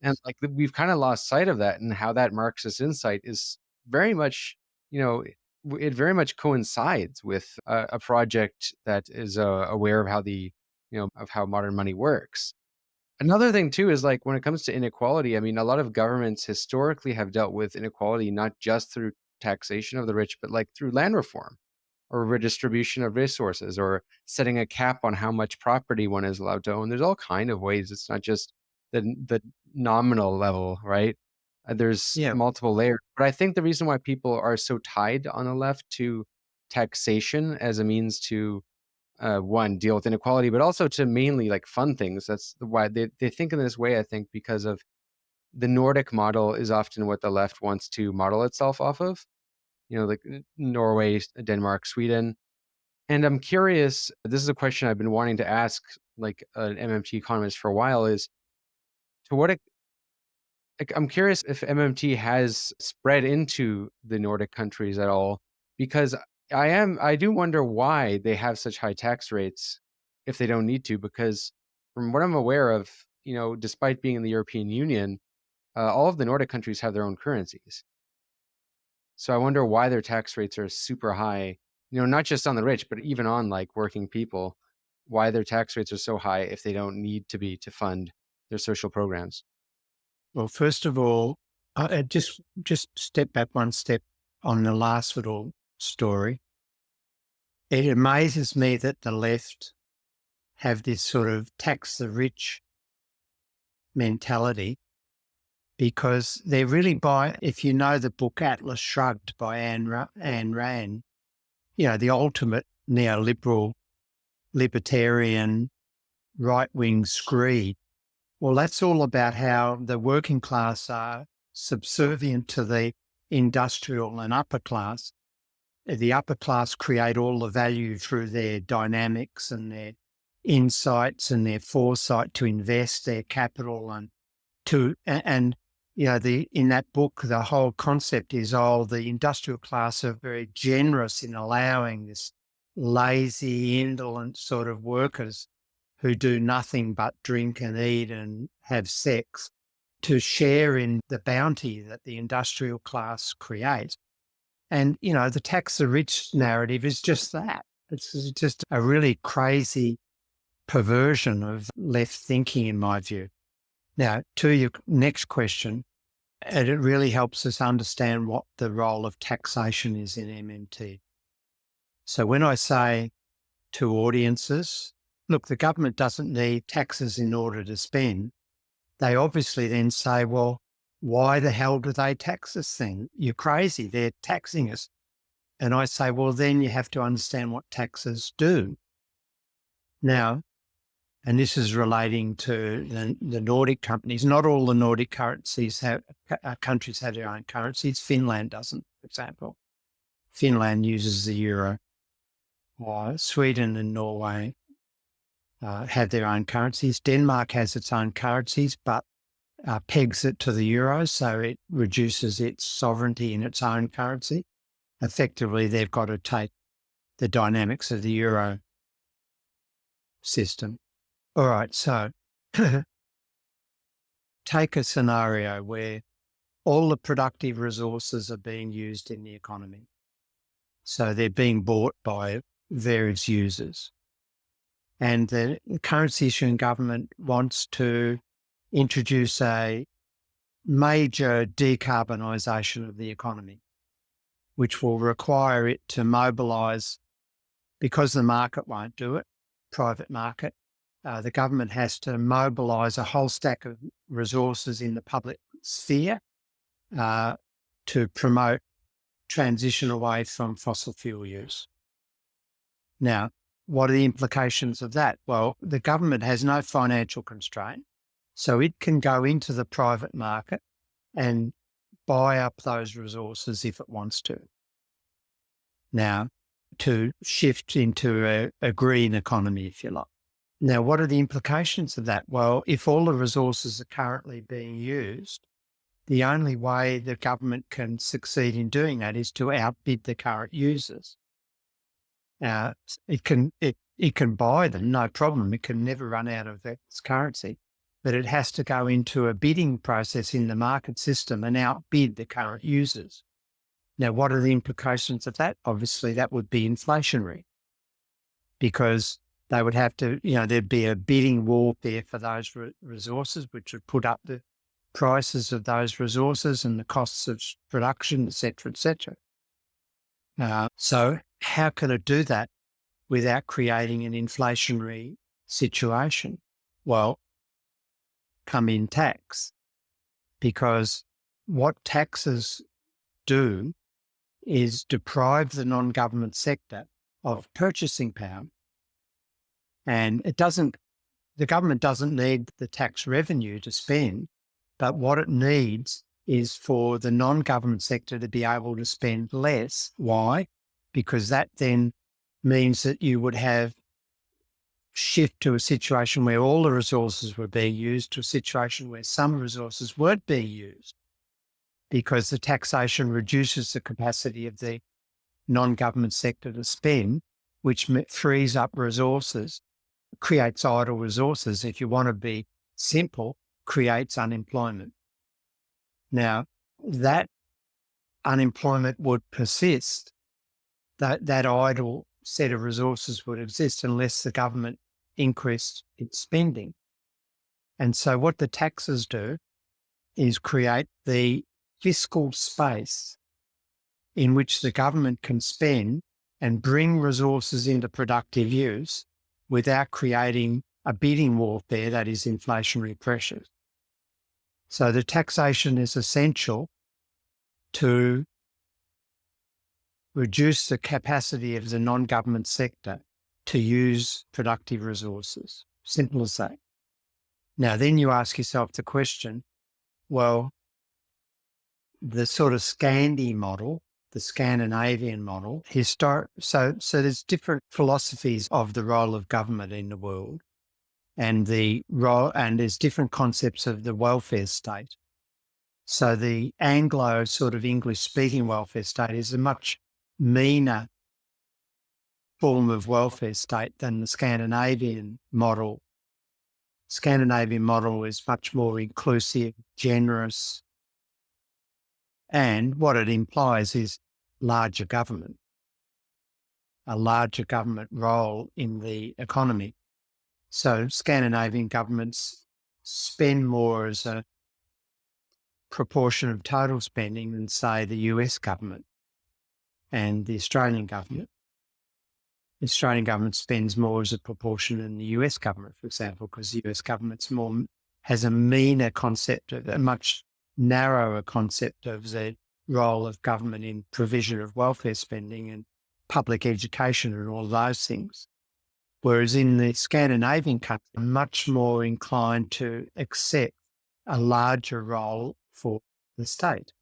Speaker 2: And we've kind of lost sight of that, and how that Marxist insight is very much, it very much coincides with a project that is aware of how of how modern money works. Another thing too is when it comes to inequality, I mean, a lot of governments historically have dealt with inequality not just through taxation of the rich, but through land reform or redistribution of resources, or setting a cap on how much property one is allowed to own. There's all kind of ways. It's not just the nominal level, right? There's multiple layers. But I think the reason why people are so tied on the left to taxation as a means to one, deal with inequality, but also to mainly fund things. That's why they think in this way, I think, because of the Nordic model is often what the left wants to model itself off of, Norway, Denmark, Sweden. And I'm curious, this is a question I've been wanting to ask an MMT economist for a while, is to what I'm curious if MMT has spread into the Nordic countries at all, because I do wonder why they have such high tax rates if they don't need to, because from what I'm aware of, despite being in the European Union, all of the Nordic countries have their own currencies. So I wonder why their tax rates are super high, not just on the rich, but even on like working people, why their tax rates are so high if they don't need to be to fund their social programs.
Speaker 1: Well, first of all, just step back one step on the last little story. It amazes me that the left have this sort of tax the rich mentality, because they're really if you know the book Atlas Shrugged by Ayn Rand, the ultimate neoliberal, libertarian, right-wing screed. Well, that's all about how the working class are subservient to the industrial and upper class. The upper class create all the value through their dynamics and their insights and their foresight to invest their capital in that book, the whole concept is, the industrial class are very generous in allowing this lazy, indolent sort of workers who do nothing but drink and eat and have sex to share in the bounty that the industrial class creates. And, the tax the rich narrative is just that. It's just a really crazy perversion of left thinking, in my view. Now, to your next question, and it really helps us understand what the role of taxation is in MMT. So when I say to audiences, look, the government doesn't need taxes in order to spend, they obviously then say, well, why the hell do they tax this thing? You're crazy, they're taxing us. And I say, well, then you have to understand what taxes do. Now, and this is relating to the Nordic companies. Not all the Nordic countries have their own currencies. Finland doesn't, for example. Finland uses the euro. Sweden and Norway have their own currencies. Denmark has its own currencies, but pegs it to the euro, so it reduces its sovereignty in its own currency. Effectively, they've got to take the dynamics of the euro system. All right, so take a scenario where all the productive resources are being used in the economy. So they're being bought by various users. And the currency issuing government wants to introduce a major decarbonisation of the economy, which will require it to mobilise, because the market won't do it, private market, the government has to mobilise a whole stack of resources in the public sphere to promote transition away from fossil fuel use. Now, what are the implications of that? Well, the government has no financial constraint, so it can go into the private market and buy up those resources if it wants to. Now, to shift into a green economy, if you like. Now, what are the implications of that? Well, if all the resources are currently being used, the only way the government can succeed in doing that is to outbid the current users. It can buy them, no problem. It can never run out of its currency, but it has to go into a bidding process in the market system and outbid the current users. Now, what are the implications of that? Obviously, that would be inflationary, because they would have to, there'd be a bidding warfare for those resources, which would put up the prices of those resources and the costs of production, et cetera, et cetera. So how can it do that without creating an inflationary situation? Well, come in tax, because what taxes do is deprive the non-government sector of purchasing power. And the government doesn't need the tax revenue to spend, but what it needs is for the non-government sector to be able to spend less. Why? Because that then means that you would have shift to a situation where all the resources were being used to a situation where some resources weren't being used, because the taxation reduces the capacity of the non-government sector to spend, which frees up resources, creates idle resources. If you want to be simple, creates unemployment. Now, that unemployment would persist, that idle set of resources would exist unless the government increased its spending. And so what the taxes do is create the fiscal space in which the government can spend and bring resources into productive use without creating a bidding warfare that is inflationary pressures. So the taxation is essential to reduce the capacity of the non-government sector to use productive resources. Simple as that. Now, then you ask yourself the question, well, the sort of Scandi model, the Scandinavian model, so there's different philosophies of the role of government in the world, and there's different concepts of the welfare state. So the Anglo sort of English-speaking welfare state is a much meaner form of welfare state than the Scandinavian model. Scandinavian model is much more inclusive, generous, and what it implies is larger government, a larger government role in the economy. So Scandinavian governments spend more as a proportion of total spending than, say, the US government and the Australian government. The Australian government spends more as a proportion than the US government, for example, because the US government has a meaner concept, a much narrower concept of the role of government in provision of welfare spending and public education and all those things. Whereas in the Scandinavian countries, much more inclined to accept a larger role for the state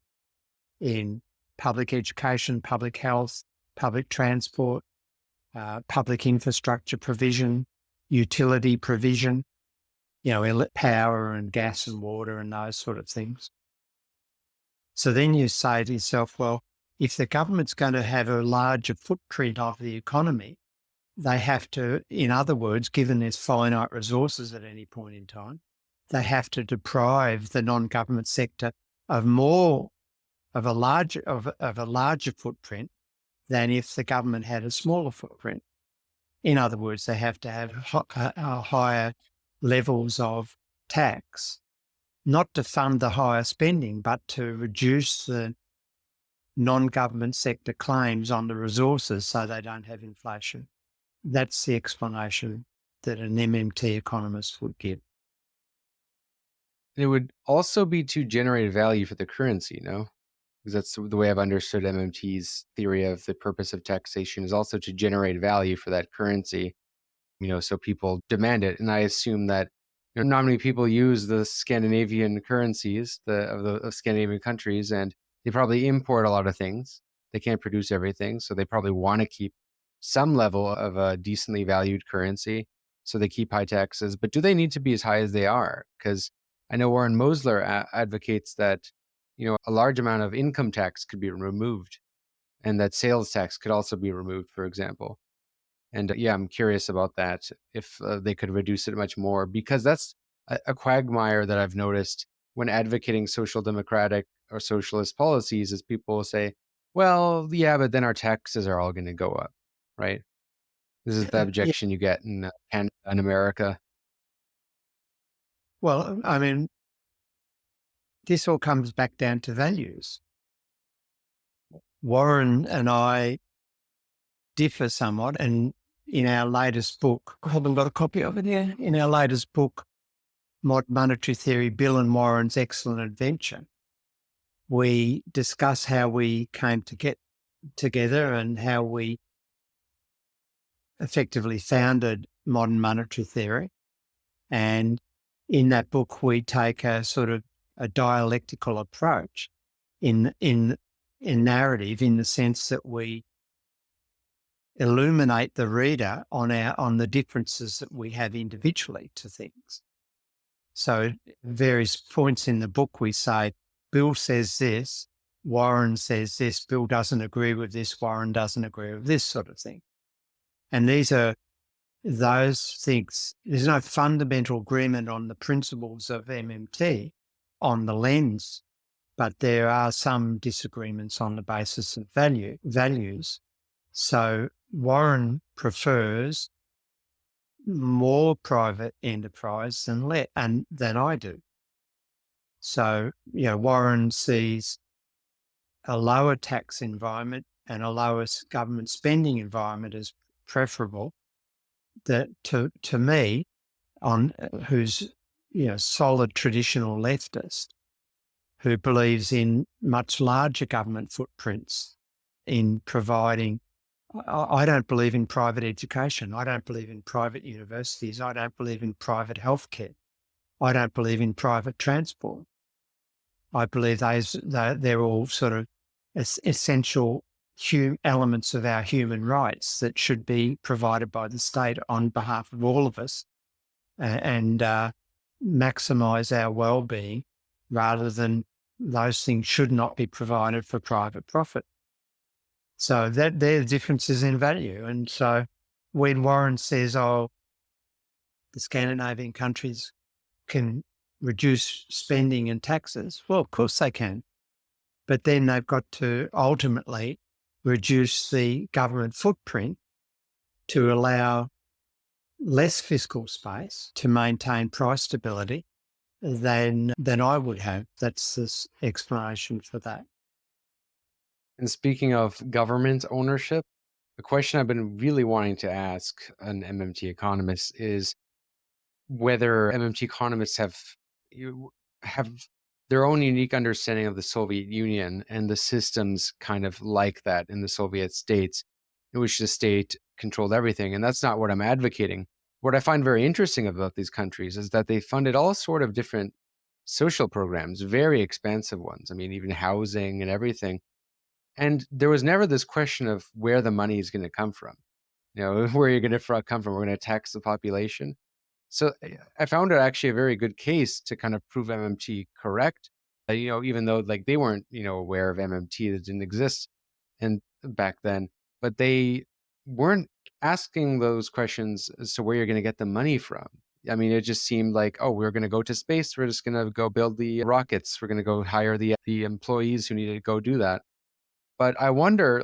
Speaker 1: in public education, public health, public transport, public infrastructure provision, utility provision, power and gas and water and those sort of things. So then you say to yourself, well, if the government's going to have a larger footprint of the economy, they have to, in other words, given there's finite resources at any point in time, they have to deprive the non-government sector of a larger footprint than if the government had a smaller footprint. In other words, they have to have higher levels of tax, not to fund the higher spending, but to reduce the non-government sector claims on the resources so they don't have inflation. That's the explanation that an MMT economist would give.
Speaker 2: It would also be to generate value for the currency, no? Because that's the way I've understood MMT's theory of the purpose of taxation is also to generate value for that currency, so people demand it. And I assume that not many people use the Scandinavian currencies of Scandinavian countries, and they probably import a lot of things. They can't produce everything, so they probably want to keep some level of a decently valued currency, so they keep high taxes. But do they need to be as high as they are? Because I know Warren Mosler advocates that a large amount of income tax could be removed, and that sales tax could also be removed, for example. And I'm curious about that, if they could reduce it much more, because that's a quagmire that I've noticed when advocating social democratic or socialist policies is people will say, well, yeah, but then our taxes are all going to go up, right? This is the objection you get in Canada and America.
Speaker 1: Well, I mean, this all comes back down to values. Warren and I differ somewhat, and in our latest book, I haven't got a copy of it here, in our latest book, Modern Monetary Theory, Bill and Warren's Excellent Adventure, we discuss how we came to get together and how we effectively founded modern monetary theory. And in that book, we take a sort of a dialectical approach in narrative, in the sense that we illuminate the reader on the differences that we have individually to things. So various points in the book we say, Bill says this, Warren says this, Bill doesn't agree with this, Warren doesn't agree with this, sort of thing. And these are those things. There's no fundamental agreement on the principles of MMT, on the lens but there are some disagreements on the basis of values. So Warren prefers more private enterprise than I do. So, Warren sees a lower tax environment and a lower government spending environment as preferable. That to me, who's solid traditional leftist, who believes in much larger government footprints in providing. I don't believe in private education. I don't believe in private universities. I don't believe in private healthcare. I don't believe in private transport. I believe they're all sort of essential elements of our human rights that should be provided by the state on behalf of all of us and maximise our well-being, rather than those things should not be provided for private profit. So there are differences in value. And so when Warren says, the Scandinavian countries can reduce spending and taxes, well, of course they can. But then they've got to ultimately reduce the government footprint to allow less fiscal space to maintain price stability than I would have. That's the explanation for that.
Speaker 2: And speaking of government ownership, the question I've been really wanting to ask an MMT economist is whether MMT economists have their own unique understanding of the Soviet Union and the systems kind of like that in the Soviet states, in which the state controlled everything. And that's not what I'm advocating. What I find very interesting about these countries is that they funded all sort of different social programs, very expansive ones. I mean, even housing and everything. And there was never this question of where the money is going to come from. Where you're going to come from. We're going to tax the population. So I found it actually a very good case to kind of prove MMT correct. Even though they weren't, aware of MMT, that didn't exist and back then, but they weren't asking those questions as to where you're going to get the money from. I mean, it just seemed like, we're going to go to space. We're just going to go build the rockets. We're going to go hire the employees who need to go do that. But I wonder,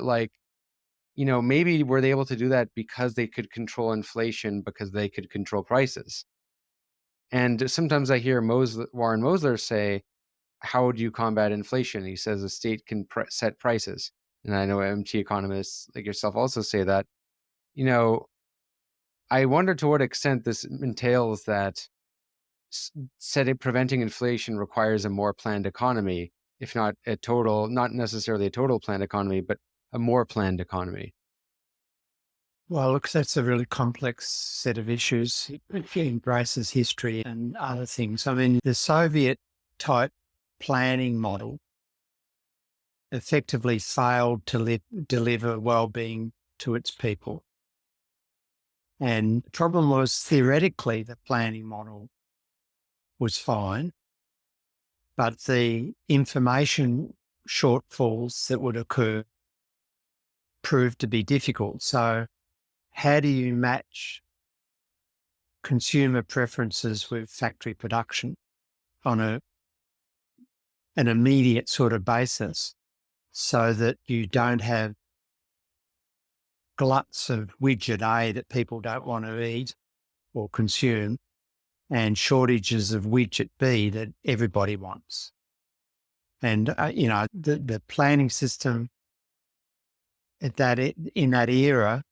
Speaker 2: maybe were they able to do that because they could control inflation, because they could control prices? And sometimes I hear Warren Mosler say, how do you combat inflation? He says the state can set prices. And I know MMT economists like yourself also say that. I wonder to what extent this entails that preventing inflation requires a more planned economy, if not not necessarily a total planned economy, but a more planned economy.
Speaker 1: Well, look, that's a really complex set of issues. It embraces history and other things. I mean, the Soviet-type planning model effectively failed to deliver well-being to its people. And the problem was, theoretically, the planning model was fine, but the information shortfalls that would occur proved to be difficult. So how do you match consumer preferences with factory production on an immediate sort of basis, so that you don't have gluts of widget A that people don't want to eat or consume, and shortages of widget B that everybody wants? And, the planning system in that era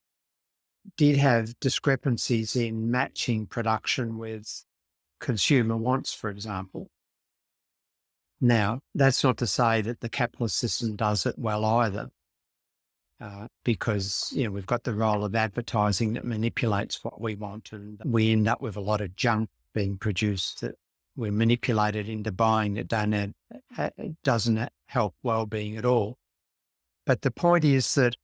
Speaker 1: did have discrepancies in matching production with consumer wants, for example. Now, that's not to say that the capitalist system does it well either, because we've got the role of advertising that manipulates what we want, and we end up with a lot of junk being produced that we're manipulated into buying that doesn't help well-being at all. But the point is that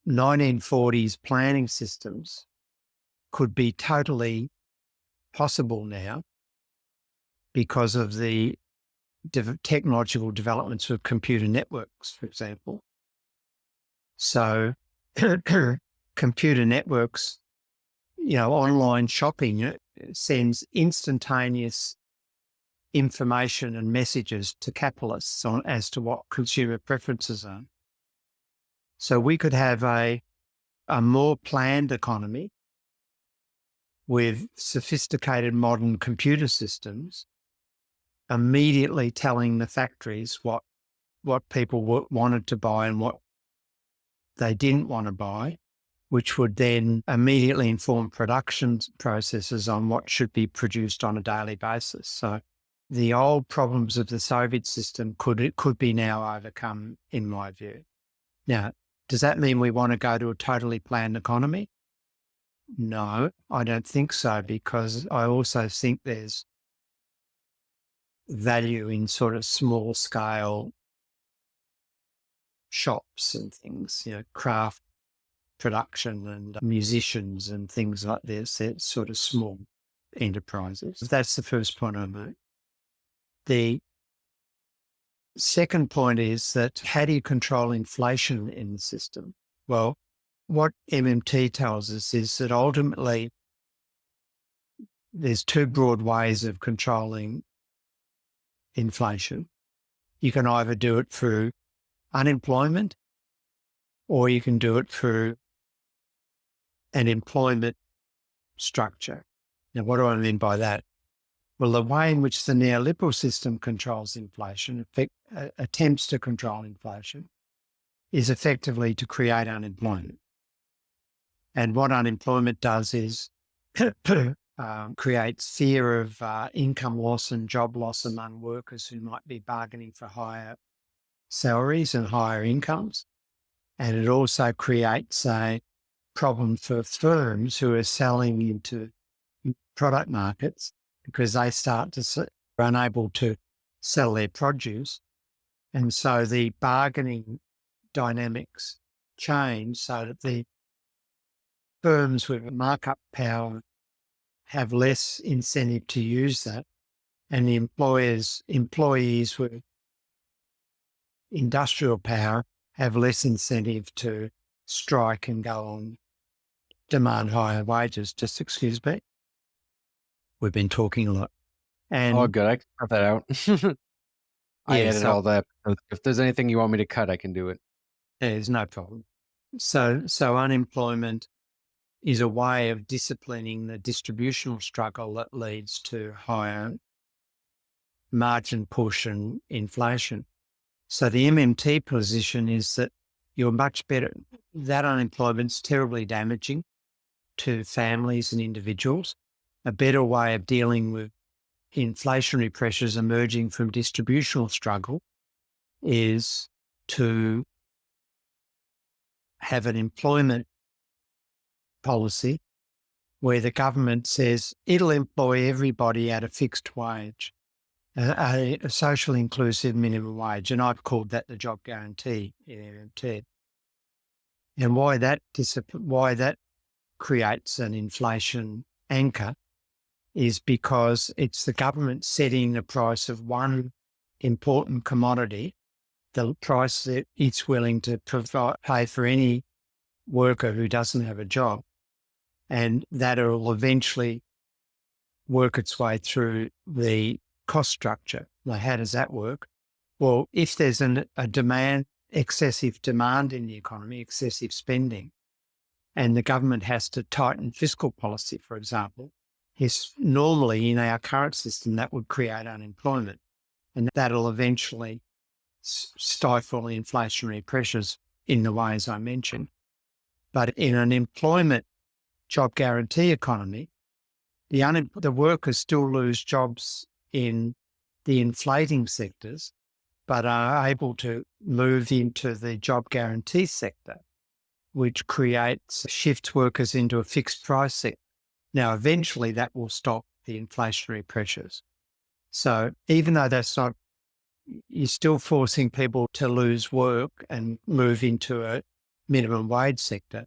Speaker 1: 1940s planning systems could be totally possible now because of the technological developments of computer networks, for example. So computer networks, online shopping sends instantaneous information and messages to capitalists as to what consumer preferences are. So we could have a more planned economy with sophisticated modern computer systems immediately telling the factories what people wanted to buy and what they didn't want to buy, which would then immediately inform production processes on what should be produced on a daily basis. So the old problems of the Soviet system could be now overcome, in my view. Now, does that mean we want to go to a totally planned economy? No, I don't think so, because I also think there's value in sort of small scale shops and things, craft production and musicians and things like this. It's sort of small enterprises. That's the first point I make. The second point is that how do you control inflation in the system? Well, what MMT tells us is that ultimately there's two broad ways of controlling inflation. You can either do it through unemployment or you can do it through an employment structure. Now, what do I mean by that? Well, the way in which the neoliberal system controls inflation, attempts to control inflation, is effectively to create unemployment. And what unemployment does is creates fear of income loss and job loss among workers who might be bargaining for higher salaries and higher incomes. And it also creates a problem for firms who are selling into product markets because they start to are unable to sell their produce. And so the bargaining dynamics change so that the firms with markup power have less incentive to use that, and the employees with industrial power have less incentive to strike and go on demand higher wages. Just excuse me. We've been talking a lot. And
Speaker 2: Oh, good. I can cut that out. I edit all that. If there's anything you want me to cut, I can do it.
Speaker 1: There's no problem. So unemployment is a way of disciplining the distributional struggle that leads to higher margin push and inflation. So the MMT position is that you're much better. That unemployment's terribly damaging to families and individuals. A better way of dealing with inflationary pressures emerging from distributional struggle is to have an employment policy where the government says it'll employ everybody at a fixed wage, a social inclusive minimum wage, and I've called that the job guarantee in MMT. And why that creates an inflation anchor is because it's the government setting the price of one important commodity, the price that it's willing to pay for any worker who doesn't have a job, and that will eventually work its way through the cost structure. Now, how does that work? Well, if there's excessive demand in the economy, excessive spending, and the government has to tighten fiscal policy, for example, normally in our current system, that would create unemployment, and that'll eventually stifle the inflationary pressures in the ways I mentioned. But in an employment job guarantee economy, the workers still lose jobs in the inflating sectors, but are able to move into the job guarantee sector, which shifts workers into a fixed price sector. Now, eventually that will stop the inflationary pressures. So even though you're still forcing people to lose work and move into a minimum wage sector,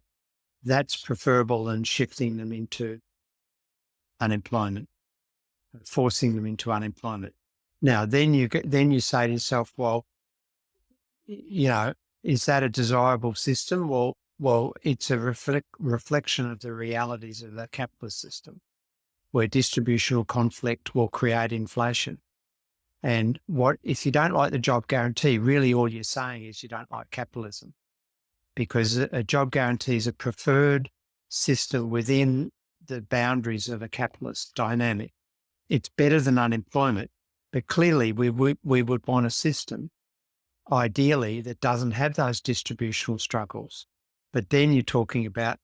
Speaker 1: that's preferable than shifting them into unemployment, forcing them into unemployment. Now, then you say to yourself, well, is that a desirable system? Well, Well, it's a reflection of the realities of the capitalist system, where distributional conflict will create inflation. And if you don't like the job guarantee, really all you're saying is you don't like capitalism, because a job guarantee is a preferred system within the boundaries of a capitalist dynamic. It's better than unemployment, but clearly we would want a system, ideally, that doesn't have those distributional struggles. But then you're talking about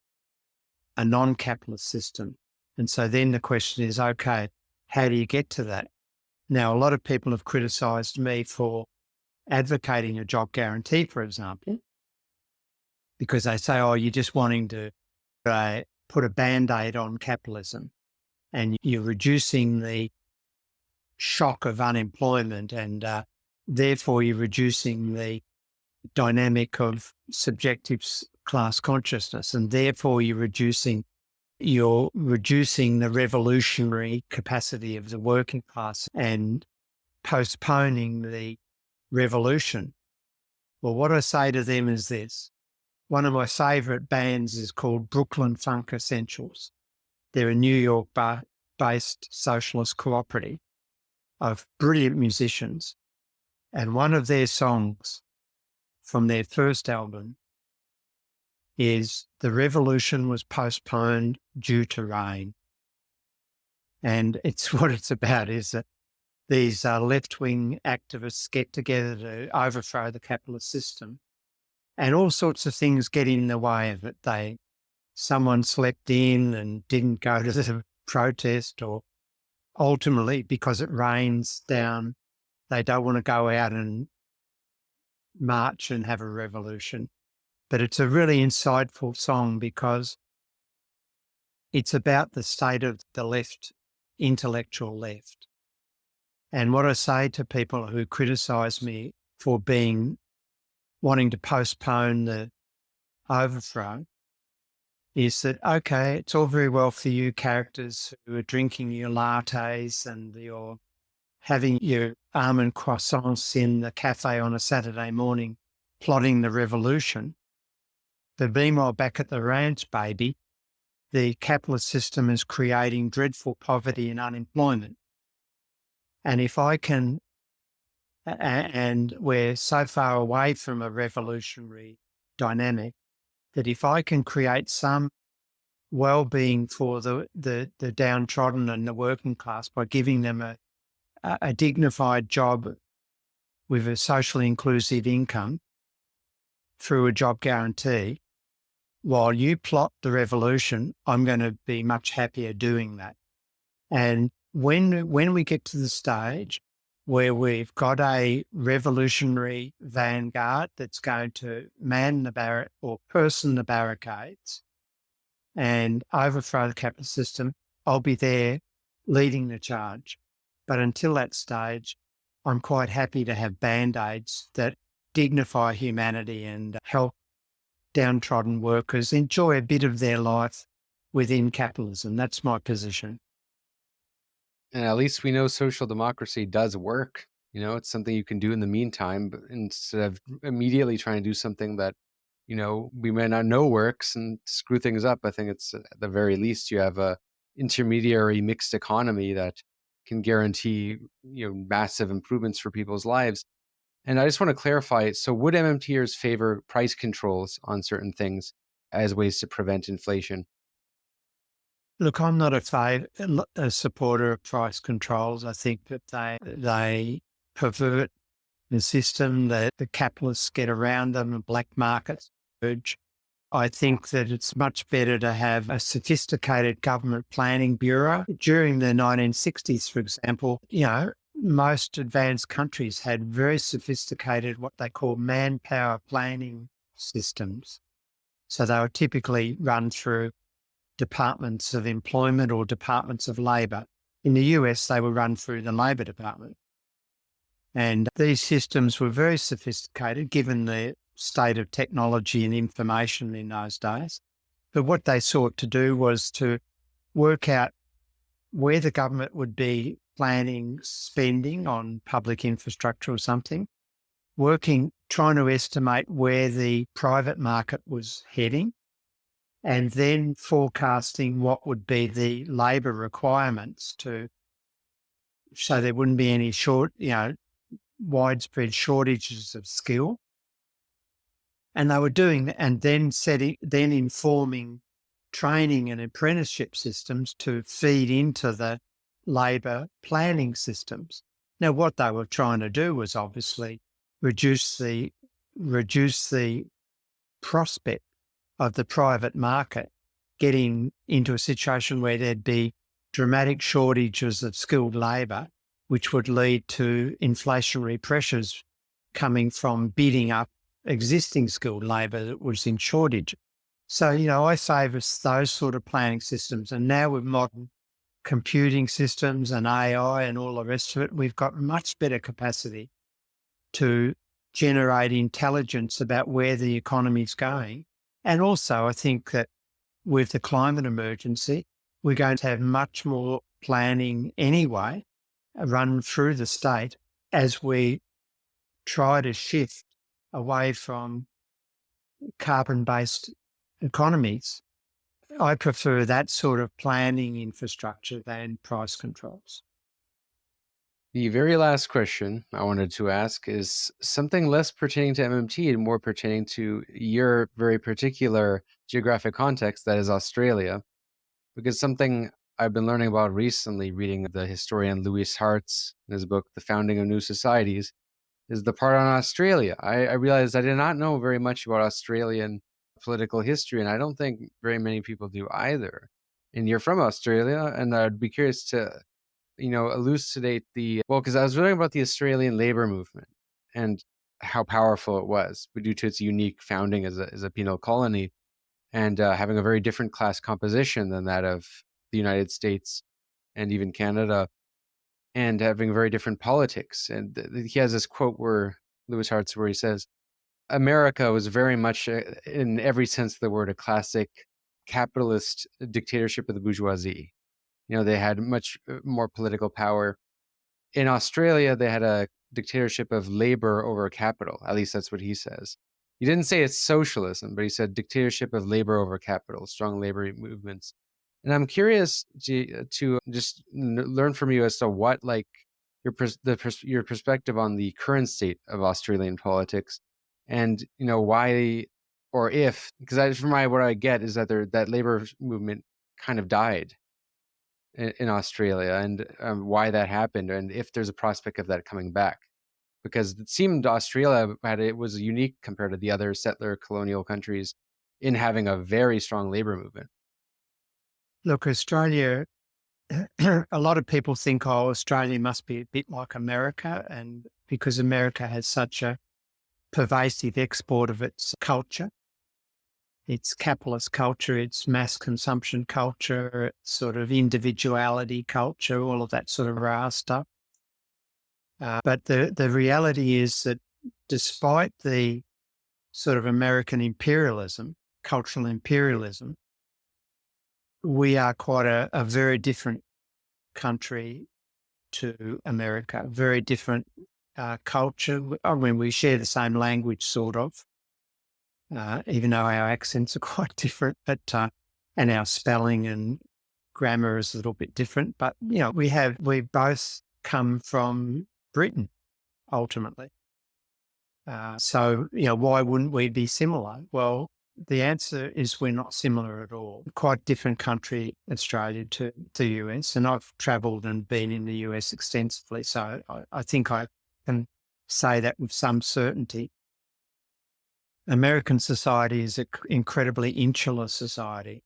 Speaker 1: a non-capitalist system. And so then the question is, okay, how do you get to that? Now, a lot of people have criticised me for advocating a job guarantee, for example, because they say, oh, you're just wanting to put a Band-Aid on capitalism and you're reducing the shock of unemployment and therefore you're reducing the dynamic of subjective class consciousness and therefore you're reducing the revolutionary capacity of the working class and postponing the revolution. Well, what I say to them is this. One of my favourite bands is called Brooklyn Funk Essentials. They're a New York-based socialist cooperative of brilliant musicians. And one of their songs from their first album is "The Revolution was postponed due to rain." And it's what it's about is that these left-wing activists get together to overthrow the capitalist system and all sorts of things get in the way of it. Someone slept in and didn't go to the protest, or ultimately because it rains down, they don't want to go out and march and have a revolution. But it's a really insightful song because it's about the state of the left, intellectual left. And what I say to people who criticise me for wanting to postpone the overthrow is that, okay, it's all very well for you characters who are drinking your lattes and you're having your almond croissants in the cafe on a Saturday morning, plotting the revolution. But meanwhile, back at the ranch, baby, the capitalist system is creating dreadful poverty and unemployment. And if I can, and we're so far away from a revolutionary dynamic, that if I can create some well-being for the downtrodden and the working class by giving them a dignified job with a socially inclusive income through a job guarantee, while you plot the revolution, I'm going to be much happier doing that. And when we get to the stage where we've got a revolutionary vanguard that's going to person the barricades and overthrow the capitalist system, I'll be there leading the charge. But until that stage, I'm quite happy to have Band-Aids that dignify humanity and help downtrodden workers enjoy a bit of their life within capitalism. That's my position.
Speaker 2: And at least we know social democracy does work. You know, it's something you can do in the meantime, but instead of immediately trying to do something that, you know, we may not know works and screw things up. I think it's at the very least you have a intermediary mixed economy that can guarantee, you know, massive improvements for people's lives. And I just want to clarify, so would MMTers favor price controls on certain things as ways to prevent inflation?
Speaker 1: Look, I'm not a supporter of price controls. I think that they pervert the system, that the capitalists get around them and black markets emerge. I think that it's much better to have a sophisticated government planning bureau. During the 1960s, for example, you know, most advanced countries had very sophisticated, what they call manpower planning systems. So they were typically run through departments of employment or departments of labour. In the US, they were run through the Labour Department. And these systems were very sophisticated given the state of technology and information in those days. But what they sought to do was to work out where the government would be planning spending on public infrastructure or something, trying to estimate where the private market was heading, and then forecasting what would be the labour requirements so there wouldn't be any widespread shortages of skill. And they were doing that, and then informing training and apprenticeship systems to feed into the labour planning systems. Now, what they were trying to do was obviously reduce the prospect of the private market getting into a situation where there'd be dramatic shortages of skilled labour, which would lead to inflationary pressures coming from bidding up existing skilled labour that was in shortage. So, I favour those sort of planning systems. And now with modern computing systems and AI and all the rest of it, we've got much better capacity to generate intelligence about where the economy's going. And also, I think that with the climate emergency, we're going to have much more planning anyway run through the state as we try to shift away from carbon-based economies. I prefer that sort of planning infrastructure than price controls.
Speaker 2: The very last question I wanted to ask is something less pertaining to MMT and more pertaining to your very particular geographic context, that is Australia. Because something I've been learning about recently, reading the historian Lewis Hartz in his book, The Founding of New Societies, is the part on Australia. I realized I did not know very much about Australian political history, and I don't think very many people do either. And you're from Australia, and I'd be curious to elucidate because I was reading about the Australian labor movement and how powerful it was due to its unique founding as a penal colony and having a very different class composition than that of the United States and even Canada, and having very different politics. And he has this quote Lewis Hartz, where he says, America was very much, in every sense of the word, a classic capitalist dictatorship of the bourgeoisie. They had much more political power. In Australia, they had a dictatorship of labor over capital. At least that's what he says. He didn't say it's socialism, but he said dictatorship of labor over capital, strong labor movements. And I'm curious to just learn from you as to what, your perspective on the current state of Australian politics, and why, or if, because from what I get is that that labor movement kind of died in Australia, and why that happened, and if there's a prospect of that coming back, because it seemed Australia was unique compared to the other settler colonial countries in having a very strong labor movement.
Speaker 1: Look, Australia, a lot of people think, Australia must be a bit like America, and because America has such a pervasive export of its culture, its capitalist culture, its mass consumption culture, its sort of individuality culture, all of that sort of raw stuff. But the reality is that despite the sort of American imperialism, cultural imperialism, we are quite a very different country to America, very different culture. I mean, we share the same language, sort of. Even though our accents are quite different, but and our spelling and grammar is a little bit different. But we both come from Britain, ultimately. So why wouldn't we be similar? Well, the answer is we're not similar at all. Quite different country, Australia, to the US, and I've travelled and been in the US extensively, so I think I can say that with some certainty. American society is an incredibly insular society.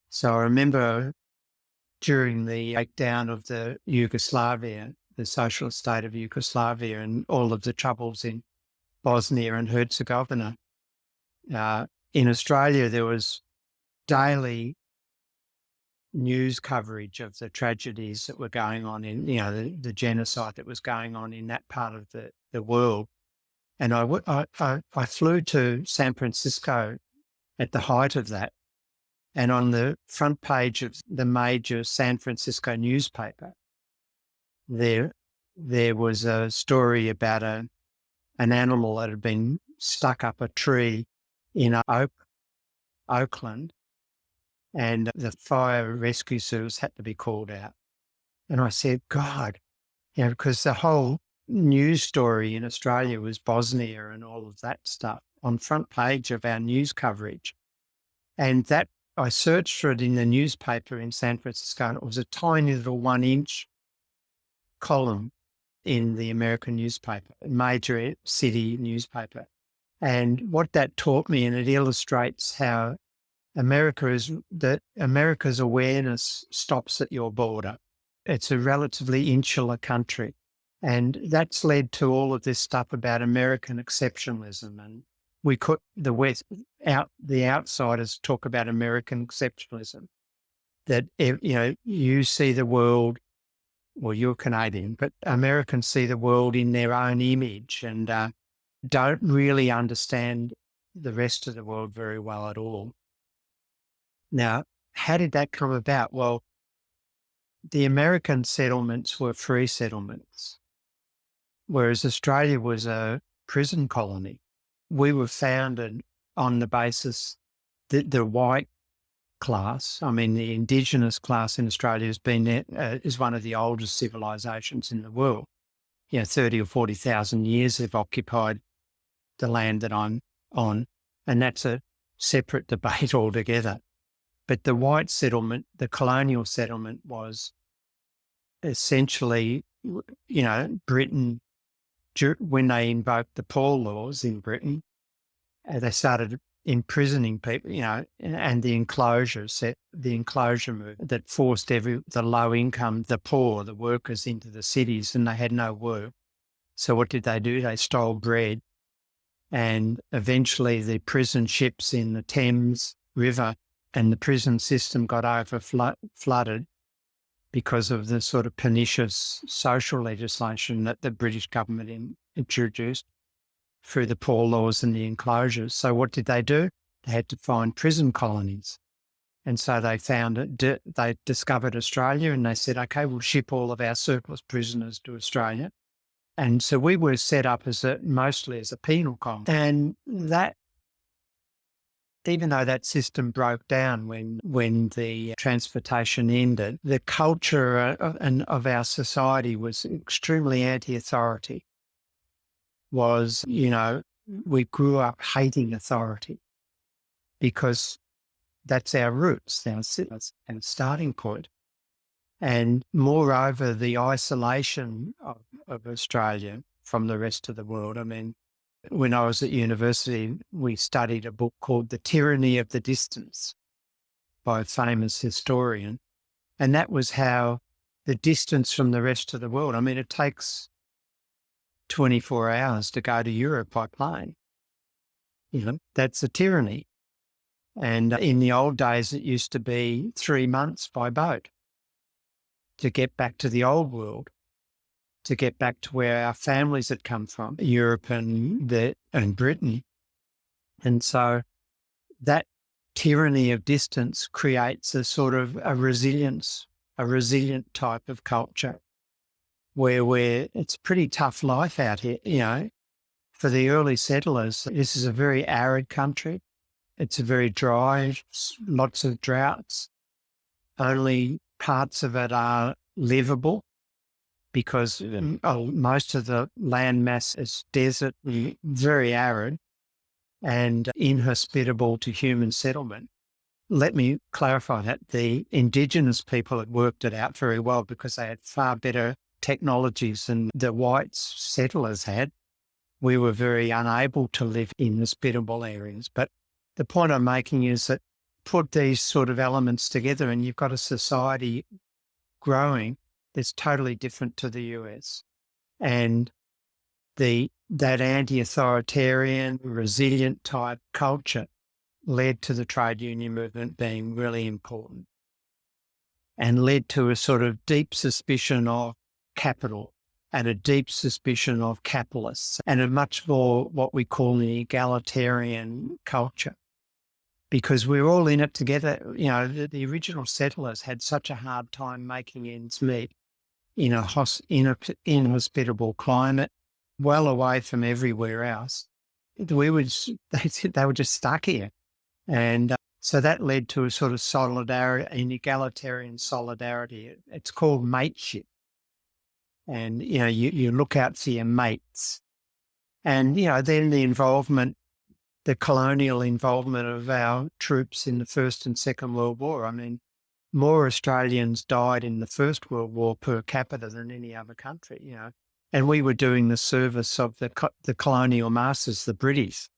Speaker 1: So I remember during the breakdown of the socialist state of Yugoslavia, and all of the troubles in Bosnia and Herzegovina, in Australia there was daily news coverage of the tragedies that were going on in, the genocide that was going on in that part of the world. And I flew to San Francisco at the height of that. And on the front page of the major San Francisco newspaper, there was a story about an animal that had been stuck up a tree in Oakland, and the fire rescue service had to be called out. And I said, God, because the whole news story in Australia was Bosnia and all of that stuff on front page of our news coverage. And that I searched for it in the newspaper in San Francisco, and it was a tiny little 1-inch column in the American newspaper, a major city newspaper. And what that taught me, and it illustrates how America's awareness stops at your border. It's a relatively insular country. And that's led to all of this stuff about American exceptionalism. And we could, the outsiders talk about American exceptionalism, that, you see the world, well, you're Canadian, but Americans see the world in their own image and don't really understand the rest of the world very well at all. Now, how did that come about? Well, the American settlements were free settlements, whereas Australia was a prison colony. We were founded on the basis that the white class, the Indigenous class in Australia is one of the oldest civilisations in the world. 30 or 40,000 years they've occupied the land that I'm on, and that's a separate debate altogether. But the white settlement, the colonial settlement, was essentially, Britain, when they invoked the Poor Laws in Britain, they started imprisoning people, and the enclosure movement that forced the low income, the poor, the workers into the cities, and they had no work. So what did they do? They stole bread, and eventually the prison ships in the Thames River and the prison system got flooded because of the sort of pernicious social legislation that the British government introduced through the Poor Laws and the enclosures. So what did they do? They had to find prison colonies. And so they they discovered Australia, and they said, okay, we'll ship all of our surplus prisoners to Australia. And so we were set up mostly as a penal colony. And that, even though that system broke down when the transportation ended, the culture of our society was extremely anti-authority. We grew up hating authority because that's our roots, our starting point. And moreover, the isolation of Australia from the rest of the world. When I was at university, we studied a book called The Tyranny of the Distance by a famous historian. And that was how the distance from the rest of the world, it takes 24 hours to go to Europe by plane. That's a tyranny. And in the old days, it used to be 3 months by boat to get back to the old world, to get back to where our families had come from, Europe and Britain. And so that tyranny of distance creates a sort of a resilient type of culture where it's a pretty tough life out here. For the early settlers, this is a very arid country. It's a very dry, lots of droughts. Only parts of it are livable because most of the land mass is desert, very arid and inhospitable to human settlement. Let me clarify that. The Indigenous people had worked it out very well because they had far better technologies than the white settlers had. We were very unable to live in hospitable areas. But the point I'm making is that put these sort of elements together and you've got a society growing that's totally different to the US. And that anti-authoritarian, resilient type culture led to the trade union movement being really important and led to a sort of deep suspicion of capital and a deep suspicion of capitalists and a much more what we call an egalitarian culture. Because we're all in it together. The original settlers had such a hard time making ends meet in an inhospitable climate. well away from everywhere else. They were just stuck here. And so that led to a sort of solidarity, an egalitarian solidarity. It's called mateship. And, you look out for your mates. And, then the colonial involvement of our troops in the First and Second World War. I mean, more Australians died in the First World War per capita than any other country, And we were doing the service of the colonial masters, the British,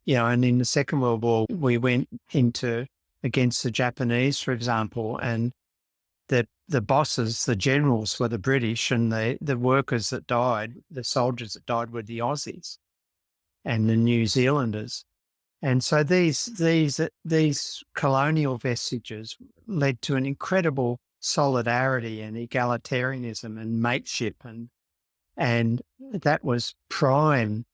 Speaker 1: and in the Second World War, we went against the Japanese, for example, and the bosses, the generals were the British, and the workers that died, the soldiers that died were the Aussies and the New Zealanders. And so these colonial vestiges led to an incredible solidarity and egalitarianism and mateship, and that was prime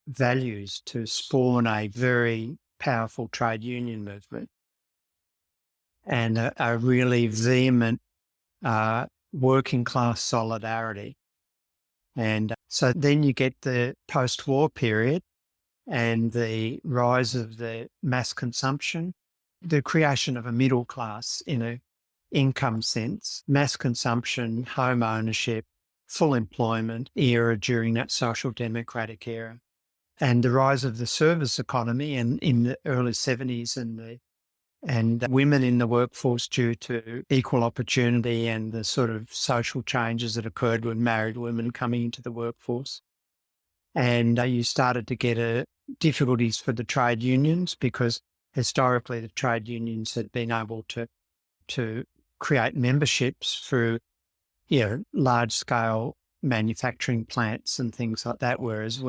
Speaker 1: values to spawn a very powerful trade union movement and a really vehement working class solidarity. And so then you get the post-war period and the rise of the mass consumption, the creation of a middle class in an income sense, mass consumption, home ownership, full employment era during that social democratic era, and the rise of the service economy and in the early 70s and women in the workforce due to equal opportunity and the sort of social changes that occurred with married women coming into the workforce. And you started to get difficulties for the trade unions because historically the trade unions had been able to create memberships through large-scale manufacturing plants and things like that, whereas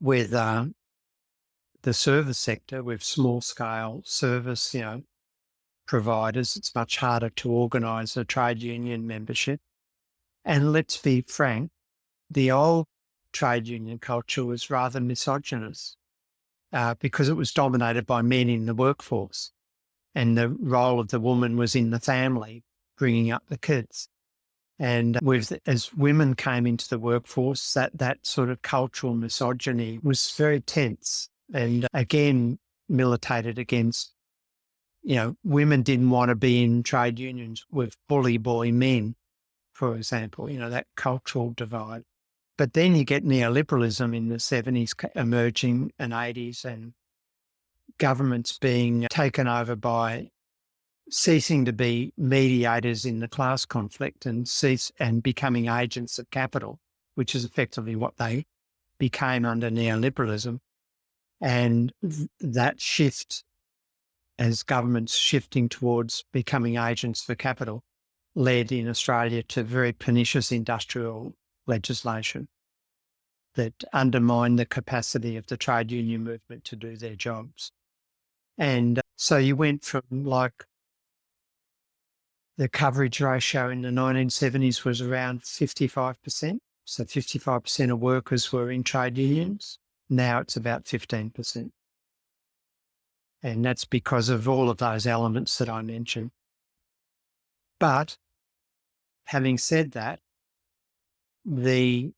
Speaker 1: with the service sector, with small-scale service providers, it's much harder to organise a trade union membership. And let's be frank, the old trade union culture was rather misogynist because it was dominated by men in the workforce, and the role of the woman was in the family, bringing up the kids. And as women came into the workforce, that sort of cultural misogyny was very tense and again militated against, women didn't want to be in trade unions with bully boy men, for example, that cultural divide. But then you get neoliberalism in the 70s emerging and 80s, and governments being taken over by ceasing to be mediators in the class conflict and becoming agents of capital, which is effectively what they became under neoliberalism. And that shift, as governments shifting towards becoming agents for capital, led in Australia to very pernicious industrial legislation that undermined the capacity of the trade union movement to do their jobs. And so you went from the coverage ratio in the 1970s was around 55%. So 55% of workers were in trade unions. Now it's about 15%. And that's because of all of those elements that I mentioned. But having said that, the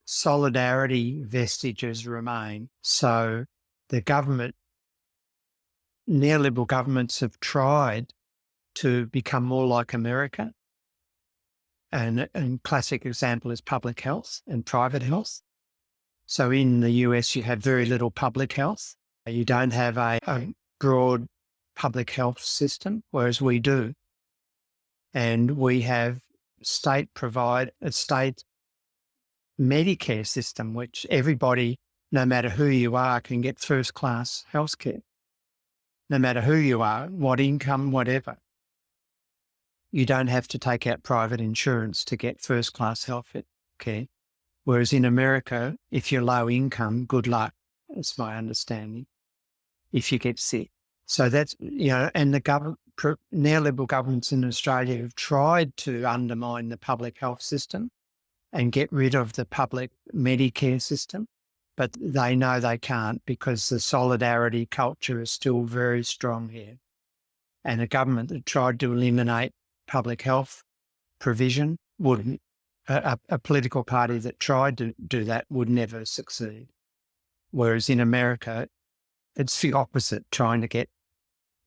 Speaker 1: solidarity vestiges remain. So the neoliberal governments have tried to become more like America. And a classic example is public health and private health. So in the US, you have very little public health. You don't have a broad public health system, whereas we do. And we have a state Medicare system, which everybody, no matter who you are, can get first-class healthcare. No matter who you are, what income, whatever. You don't have to take out private insurance to get first-class health care. Whereas in America, if you're low income, good luck. That's my understanding. If you get sick. So that's, and the neoliberal governments in Australia have tried to undermine the public health system and get rid of the public Medicare system, but they know they can't because the solidarity culture is still very strong here. And a government that tried to eliminate public health provision wouldn't, a political party that tried to do that would never succeed. Whereas in America, it's the opposite. Trying to get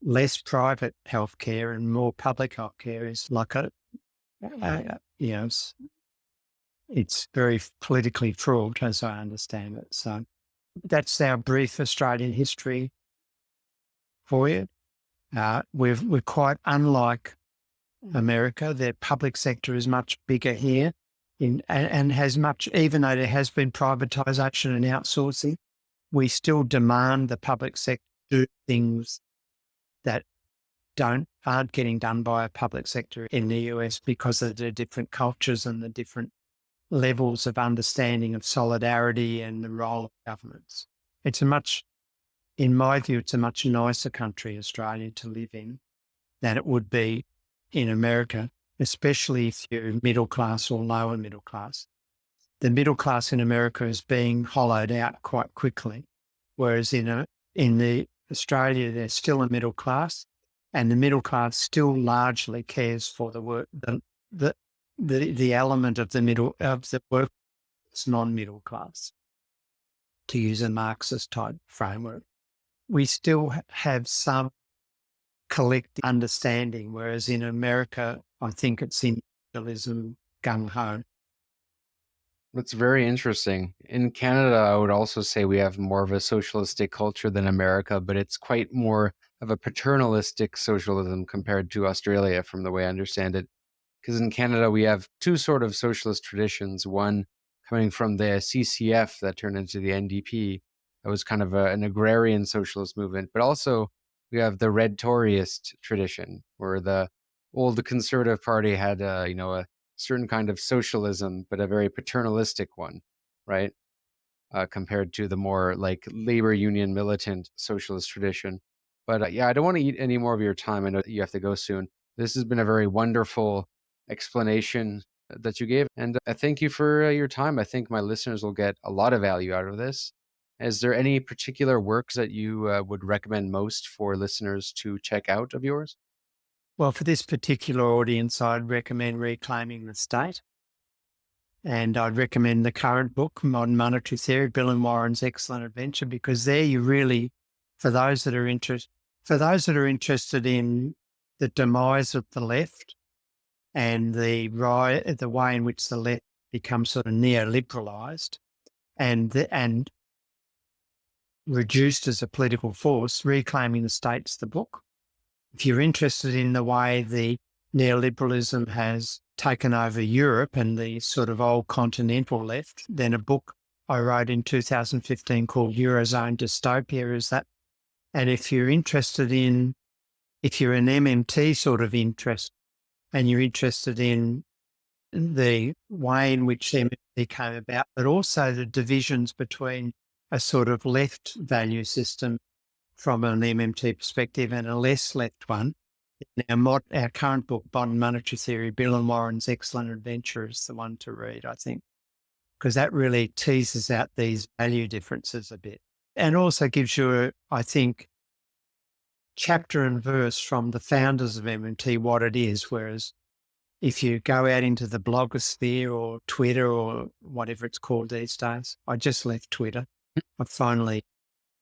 Speaker 1: less private healthcare and more public healthcare is like it's very politically fraught, as I understand it. So that's our brief Australian history for you. We're quite unlike America. Their public sector is much bigger here, and has much. Even though there has been privatisation and outsourcing, we still demand the public sector do things that aren't getting done by a public sector in the US because of the different cultures and the different levels of understanding of solidarity and the role of governments. In my view, it's a much nicer country, Australia, to live in than it would be in America, especially if you're middle class or lower middle class. The middle class in America is being hollowed out quite quickly, whereas in Australia, there's still a middle class, and the middle class still largely cares for the work, the element of the work that's non-middle class, to use a Marxist type framework. We still have some collective understanding, whereas in America, I think it's individualism gung-ho.
Speaker 2: That's very interesting. In Canada, I would also say we have more of a socialistic culture than America, but it's quite more of a paternalistic socialism compared to Australia, from the way I understand it. Because in Canada, we have two sort of socialist traditions, one coming from the CCF that turned into the NDP. That was kind of an agrarian socialist movement, but also we have the Red Toryist tradition, where the old Conservative Party had a certain kind of socialism, but a very paternalistic one, right? Compared to the more like labor union militant socialist tradition. But I don't want to eat any more of your time. I know you have to go soon. This has been a very wonderful explanation that you gave, and I thank you for your time. I think my listeners will get a lot of value out of this. Is there any particular works that you would recommend most for listeners to check out of yours?
Speaker 1: Well, for this particular audience, I'd recommend Reclaiming the State. And I'd recommend the current book, Modern Monetary Theory, Bill and Warren's excellent adventure, because there you really, for those that are interested in the demise of the left and the way in which the left becomes sort of neoliberalised and reduced as a political force, Reclaiming the State's the book. If you're interested in the way the neoliberalism has taken over Europe and the sort of old continental left, then a book I wrote in 2015 called Eurozone Dystopia is that. And if you're an MMT sort of interest and you're interested in the way in which MMT came about, but also the divisions between a sort of left value system from an MMT perspective and a less left one. Our current book, Modern Monetary Theory, Bill and Warren's excellent adventure, is the one to read, I think, because that really teases out these value differences a bit and also gives you, I think, chapter and verse from the founders of MMT what it is, whereas if you go out into the blogosphere or Twitter or whatever it's called these days, I just left Twitter. I finally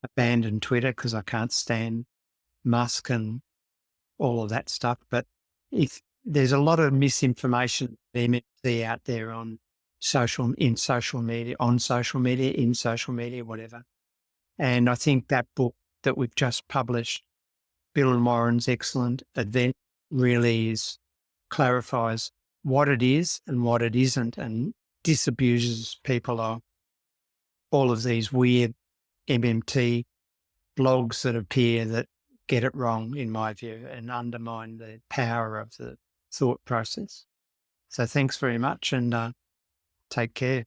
Speaker 1: abandoned Twitter because I can't stand Musk and all of that stuff. But if there's a lot of misinformation MMT out there in social media, whatever. And I think that book that we've just published, Bill and Warren's excellent adventure, really clarifies what it is and what it isn't, and disabuses people of all of these weird MMT blogs that appear that get it wrong, in my view, and undermine the power of the thought process. So thanks very much, and take care.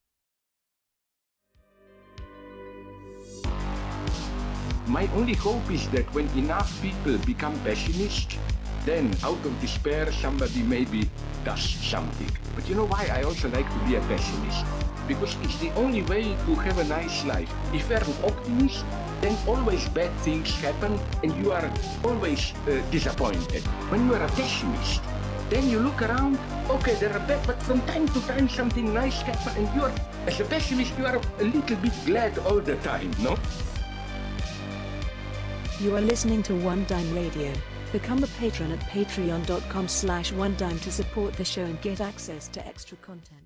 Speaker 4: My only hope is that when enough people become pessimist, then out of despair somebody maybe does something. But you know why I also like to be a pessimist? Because it's the only way to have a nice life. If you're an optimist, then always bad things happen and you are always disappointed. When you are a pessimist, Then you look around, okay, there are bad, but from time to time something nice happens, and you are, as a pessimist, you are a little bit glad all the time, no?
Speaker 7: You are listening to One Dime Radio. Become a patron at patreon.com/onedime to support the show and get access to extra content.